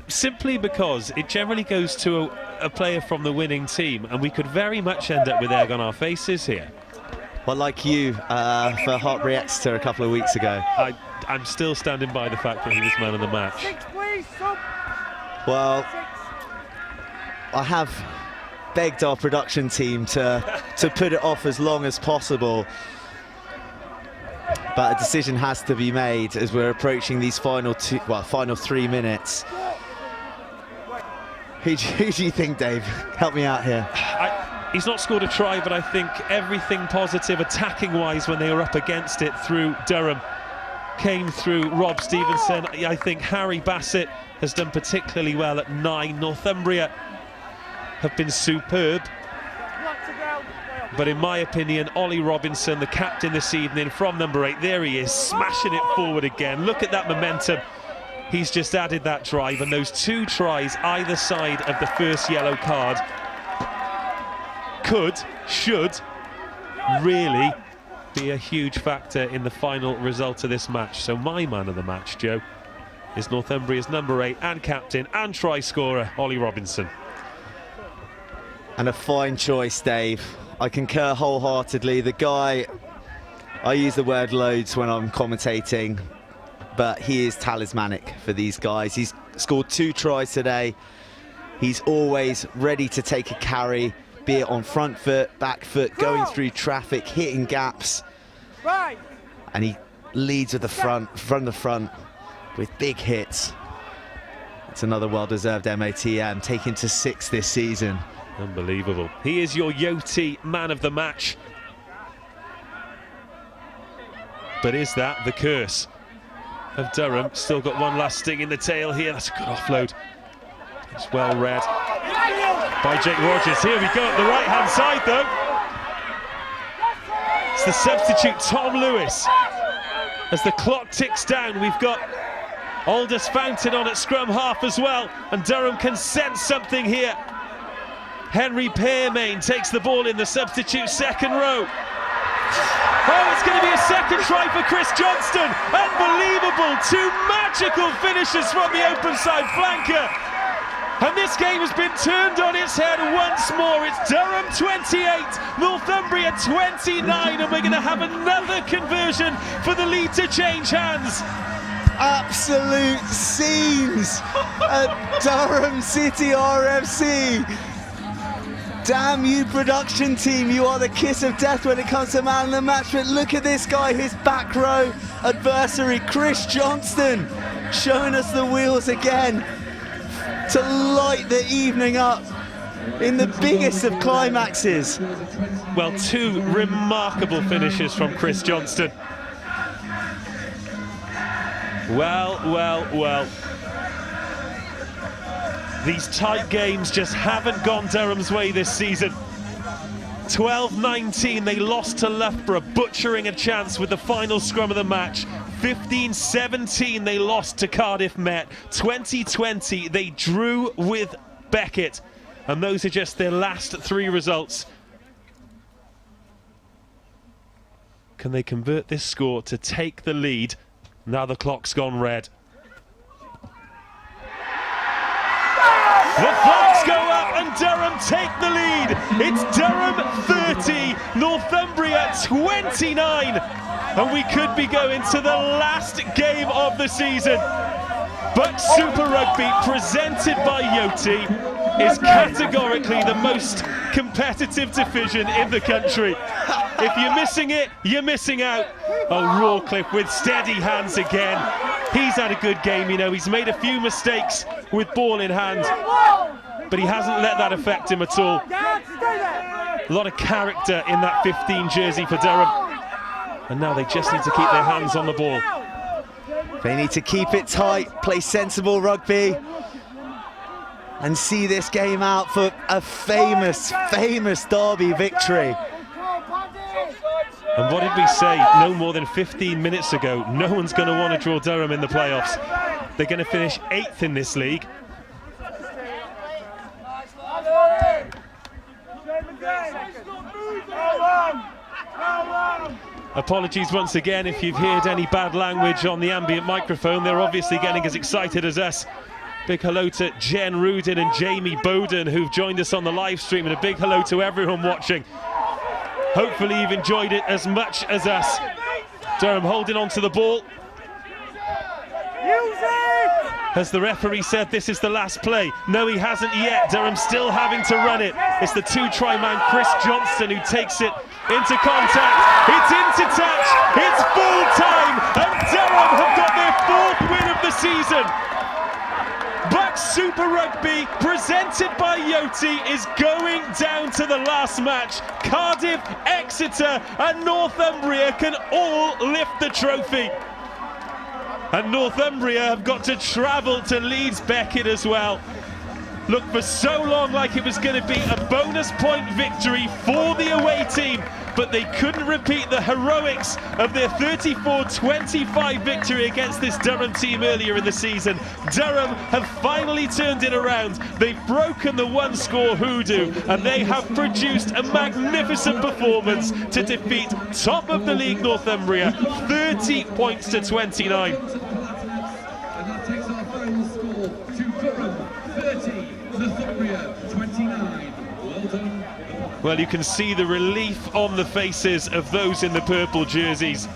simply because it generally goes to a player from the winning team, and we could very much end up with egg on our faces here. Well, like you for Hartbury Exeter a couple of weeks ago. I'm still standing by the fact that he was man of the match. Well, I have begged our production team to put it off as long as possible, but a decision has to be made as we're approaching these final 3 minutes. Who do you think, Dave? Help me out here. He's not scored a try, but I think everything positive attacking-wise when they were up against it through Durham came through Rob Stevenson. I think Harry Bassett has done particularly well at 9. Northumbria have been superb. But in my opinion, Ollie Robinson, the captain this evening from number 8, there he is, smashing it forward again. Look at that momentum. He's just added that drive, and those 2 tries either side of the first yellow card should really be a huge factor in the final result of this match. So my man of the match, Joe, is Northumbria's number 8 and captain and try scorer, Ollie Robinson. And a fine choice, Dave. I concur wholeheartedly. The guy, I use the word loads when I'm commentating, but he is talismanic for these guys. He's scored 2 tries today. He's always ready to take a carry, be it on front foot, back foot, going through traffic, hitting gaps. Right. And he leads with the front with big hits. It's another well-deserved MOTM, taken to 6 this season. Unbelievable. He is your Yoti man of the match. But is that the curse of Durham? Still got one last sting in the tail here. That's a good offload. It's well read by Jake Rogers. Here we go at the right-hand side, though. It's the substitute, Tom Lewis. As the clock ticks down, we've got Aldous Fountain on at scrum half as well, and Durham can sense something here. Henry Pearmain takes the ball in the substitute second row. Oh, it's going to be a second try for Chris Johnston. Unbelievable. 2 magical finishes from the open side flanker. And this game has been turned on its head once more. It's Durham 28, Northumbria 29, and we're going to have another conversion for the lead to change hands. Absolute scenes at Durham City RFC. Damn you, production team, you are the kiss of death when it comes to man of the match. But look at this guy, his back row adversary, Chris Johnston, showing us the wheels again to light the evening up in the biggest of climaxes. Well, two remarkable finishes from Chris Johnston. Well. These tight games just haven't gone Durham's way this season. 12-19, they lost to Loughborough, butchering a chance with the final scrum of the match. 15-17, they lost to Cardiff Met. 2020, they drew with Beckett. And those are just their last three results. Can they convert this score to take the lead? Now the clock's gone red. The flags go up and Durham take the lead. It's Durham 30, Northumbria 29. And we could be going to the last game of the season. BUCS Super Rugby, presented by Yoti, is categorically the most competitive division in the country. If you're missing it, you're missing out. Oh, Rawcliffe with steady hands again. He's had a good game, you know, he's made a few mistakes with ball in hand, but he hasn't let that affect him at all. A lot of character in that 15 jersey for Durham. And now they just need to keep their hands on the ball. They need to keep it tight, play sensible rugby, and see this game out for a famous Derby victory. And what did we say no more than 15 minutes ago? No one's going to want to draw Durham in the playoffs. They're going to finish 8th in this league. Apologies once again if you've heard any bad language on the ambient microphone. They're obviously getting as excited as us. Big hello to Jen Rudin and Jamie Bowden, who've joined us on the live stream, and a big hello to everyone watching. Hopefully you've enjoyed it as much as us. Durham holding on to the ball. Has the referee said this is the last play? No, he hasn't yet. Durham still having to run it. It's the two-try man, Chris Johnston, who takes it into contact. It's into touch. It's full time. And Durham have got their 4th win of the season. BUCS Super Rugby, presented by Yoti, is going down to the last match. Cardiff, Exeter and Northumbria can all lift the trophy. And Northumbria have got to travel to Leeds Beckett as well. Looked for so long like it was going to be a bonus point victory for the away team, but they couldn't repeat the heroics of their 34-25 victory against this Durham team earlier in the season. Durham have finally turned it around. They've broken the one-score hoodoo, and they have produced a magnificent performance to defeat top of the league Northumbria, 30 points to 29. And that takes our final score to Durham 30, Northumbria 29. Well done. Well, you can see the relief on the faces of those in the purple jerseys.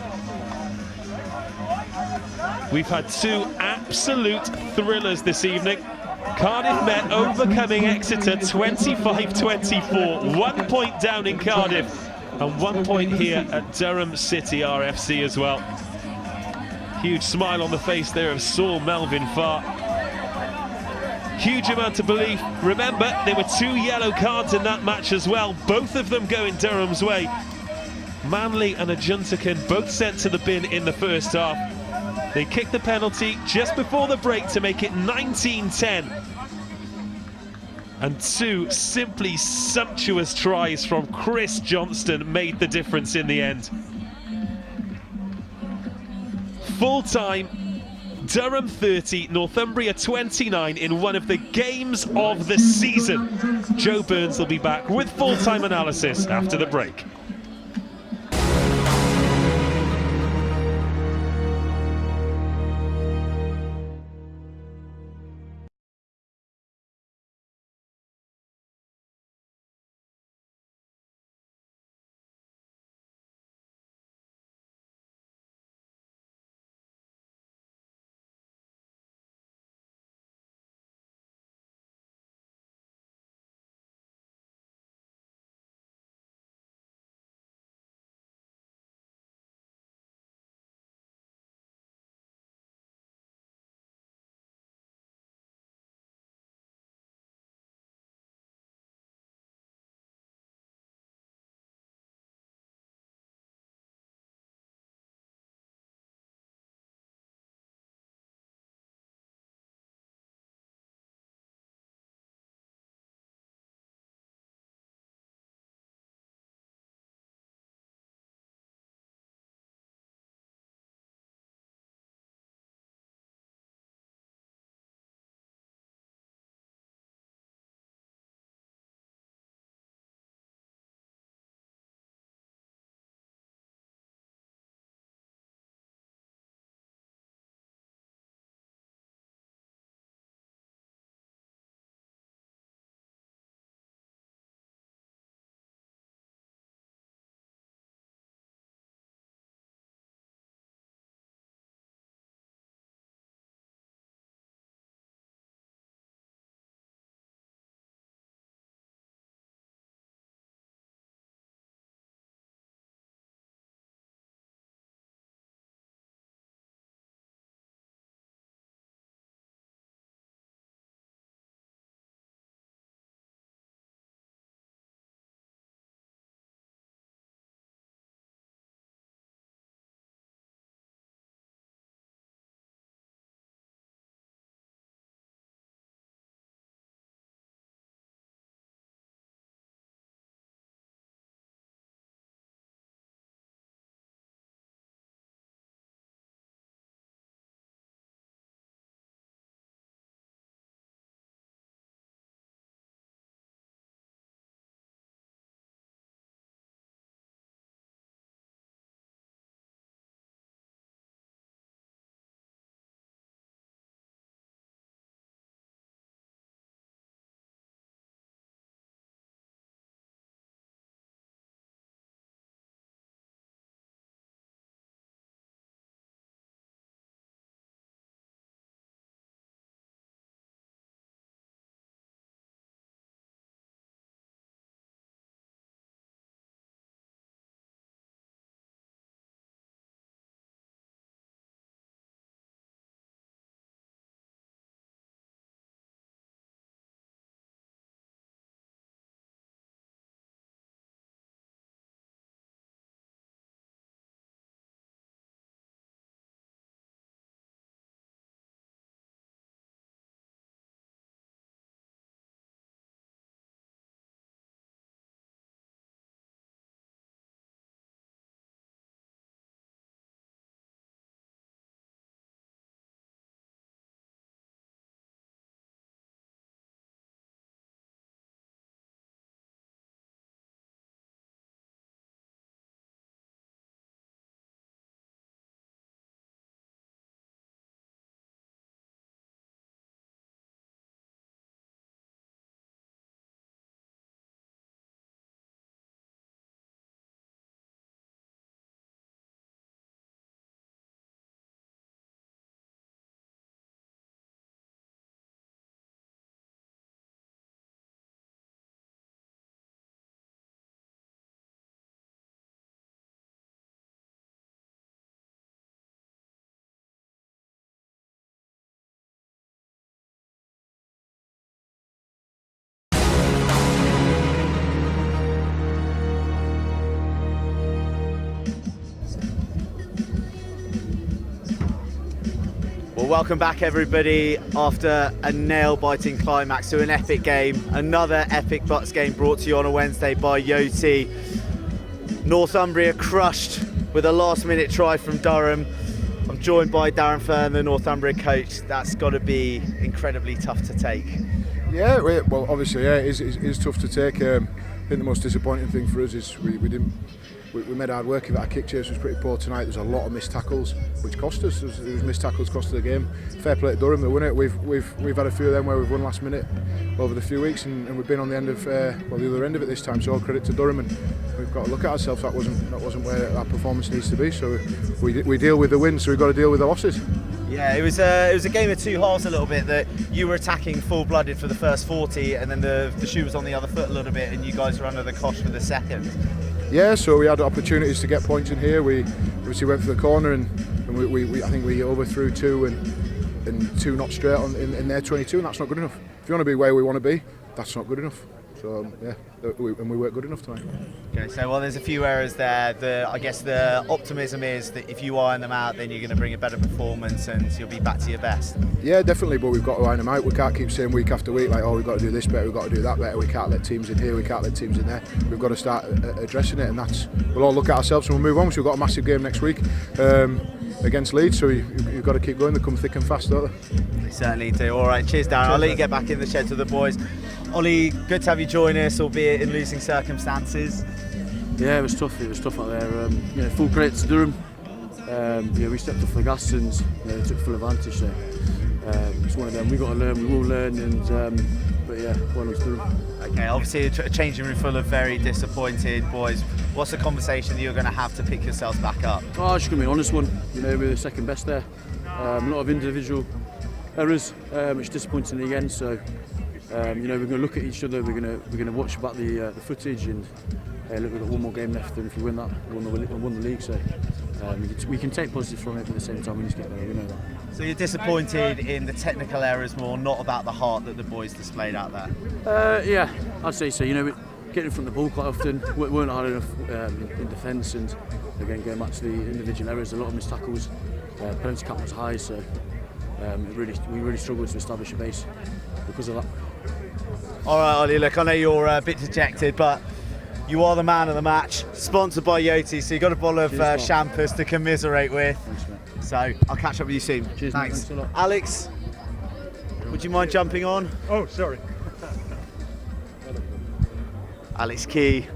We've had two absolute thrillers this evening. Cardiff Met overcoming Exeter 25-24. 1 point down in Cardiff and 1 point here at Durham City RFC as well. Huge smile on the face there of Saul Melvin Farr. Huge amount of belief. Remember, there were 2 yellow cards in that match as well, both of them going Durham's way. Manley and Ajuntakan both sent to the bin in the first half. They kicked the penalty just before the break to make it 19-10. And 2 simply sumptuous tries from Chris Johnston made the difference in the end. Full time, Durham 30, Northumbria 29 in one of the games of the season. Joe Burns will be back with full-time analysis after the break. Well, welcome back everybody after a nail-biting climax to an epic game. Another epic BUCS game brought to you on a Wednesday by Yoti. Northumbria crushed with a last-minute try from Durham. I'm joined by Darren Fern, the Northumbria coach. That's got to be incredibly tough to take. Yeah, well, obviously, yeah, it is tough to take. I think the most disappointing thing for us is we made hard work of it. Our kick chase was pretty poor tonight. There's a lot of missed tackles, which cost us. There was missed tackles cost of the game. Fair play to Durham, they won it. We've had a few of them where we've won last minute over the few weeks, and we've been on the end of the other end of it this time. So all credit to Durham, and we've got to look at ourselves. That wasn't where our performance needs to be. So we deal with the wins, so we've got to deal with the losses. Yeah, it was a game of two halves a little bit. That you were attacking full-blooded for the first 40, and then the shoe was on the other foot a little bit, and you guys were under the cosh for the second. Yeah, so we had opportunities to get points in here. We obviously went for the corner, and I think we overthrew two and two not straight in their 22, and that's not good enough. If you want to be where we want to be, that's not good enough. So yeah, and we weren't good enough tonight. Okay, so well, there's a few errors there. I guess the optimism is that if you iron them out, then you're going to bring a better performance and you'll be back to your best. Yeah, definitely, but we've got to iron them out. We can't keep saying week after week like, oh, we've got to do this better, we've got to do that better. We can't let teams in here, we can't let teams in there. We've got to start addressing it, and we'll all look at ourselves and we'll move on. So we've got a massive game next week against Leeds, so you've got to keep going. They come thick and fast, don't they? They certainly do. All right, cheers, Darren. I'll let you get back in the shed to the boys. Ollie, good to have you join us, albeit in losing circumstances. Yeah, it was tough out there. Full credit to Durham. We stepped up for the gas and took full advantage. So it's one of them. We've got to learn. We will learn. But yeah, one was Durham. Okay, obviously a changing room full of very disappointed boys. What's the conversation that you're going to have to pick yourselves back up? Oh, it's going to be an honest one. We're the second best there. A lot of individual errors, which is disappointing again. So. We're going to look at each other. We're going to watch back the footage, and look, we've got one more game left, and if we win that, we won the league. So we can take positives from it, but at the same time we need to get better. We know that. So you're disappointed in the technical errors more, not about the heart that the boys displayed out there. Yeah, I'd say so. We get in front of the ball quite often. Weren't hard enough in defence, and again going back to the individual errors, a lot of missed tackles. Penalty count was high, so we really struggled to establish a base because of that. All right, Ollie, look, I know you're a bit dejected, but you are the man of the match, sponsored by Yoti, so you've got a bottle of champers to commiserate with. Thanks, so I'll catch up with you soon. Cheers, thanks. Thanks a lot. Alex, would you mind jumping on? Oh, sorry. Alex Key,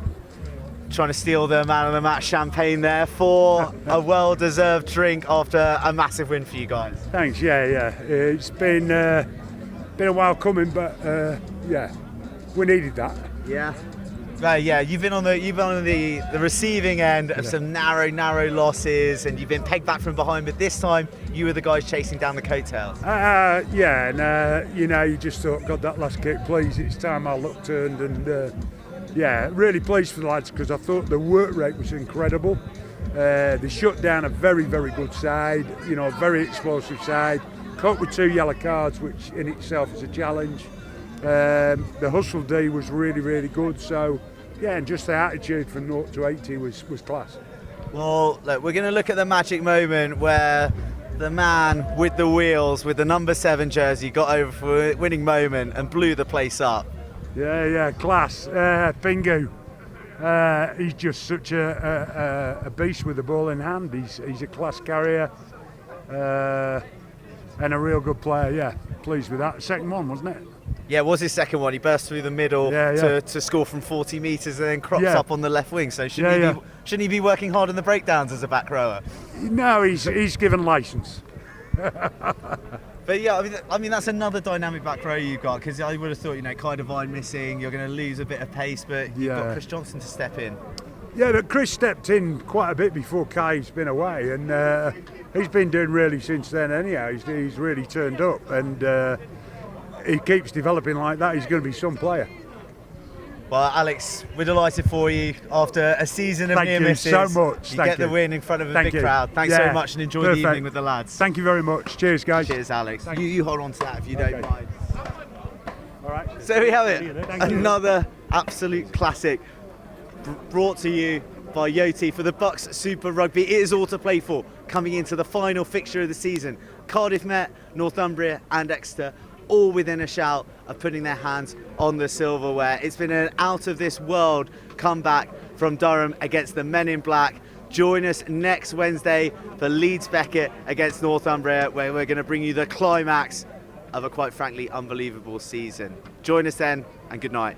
trying to steal the man of the match champagne there for a well-deserved drink after a massive win for you guys. Thanks. Yeah. It's been a while coming, but yeah, we needed that. Yeah. You've been on the receiving end of some narrow losses, and you've been pegged back from behind. But this time, you were the guys chasing down the coattails. You just thought, God, that last kick, please, it's time our luck turned, and really pleased for the lads because I thought the work rate was incredible. They shut down a very, very good side, a very explosive side. Caught with 2 yellow cards, which in itself is a challenge. The hustle D was really, really good. So, yeah, and just the attitude from 0 to 80 was class. Well, look, we're going to look at the magic moment where the man with the wheels, with the number 7 jersey, got over for a winning moment and blew the place up. Yeah, class. Pingu. He's just such a beast with the ball in hand. He's a class carrier. And a real good player, yeah. Pleased with that. Second one, wasn't it? Yeah, it was his second one. He burst through the middle to score from 40 metres and then crops up on the left wing. So shouldn't he be working hard in the breakdowns as a back rower? No, he's given licence. But yeah, I mean that's another dynamic back row you've got, because I would have thought, Kai Devine missing, you're going to lose a bit of pace, but you've got Chris Johnson to step in. Yeah, but Chris stepped in quite a bit before Kai's been away, and he's been doing really since then anyhow. He's really turned up, and he keeps developing like that. He's going to be some player. Well, Alex, we're delighted for you after a season of near misses. Thank you so much. You get the win in front of a big crowd. Thanks so much, and enjoy the evening with the lads. Thank you very much. Cheers, guys. Cheers, Alex. You hold on to that if you don't mind. All right. So we have it. Another absolute classic brought to you by Yoti for the BUCS Super Rugby. It is all to play for coming into the final fixture of the season Cardiff Met, Northumbria and Exeter all within a shout of putting their hands on the silverware. It's been an out of this world comeback from Durham against the Men in Black. Join us next Wednesday for Leeds Beckett against Northumbria, where we're going to bring you the climax of a quite frankly unbelievable season. Join us then, and good night.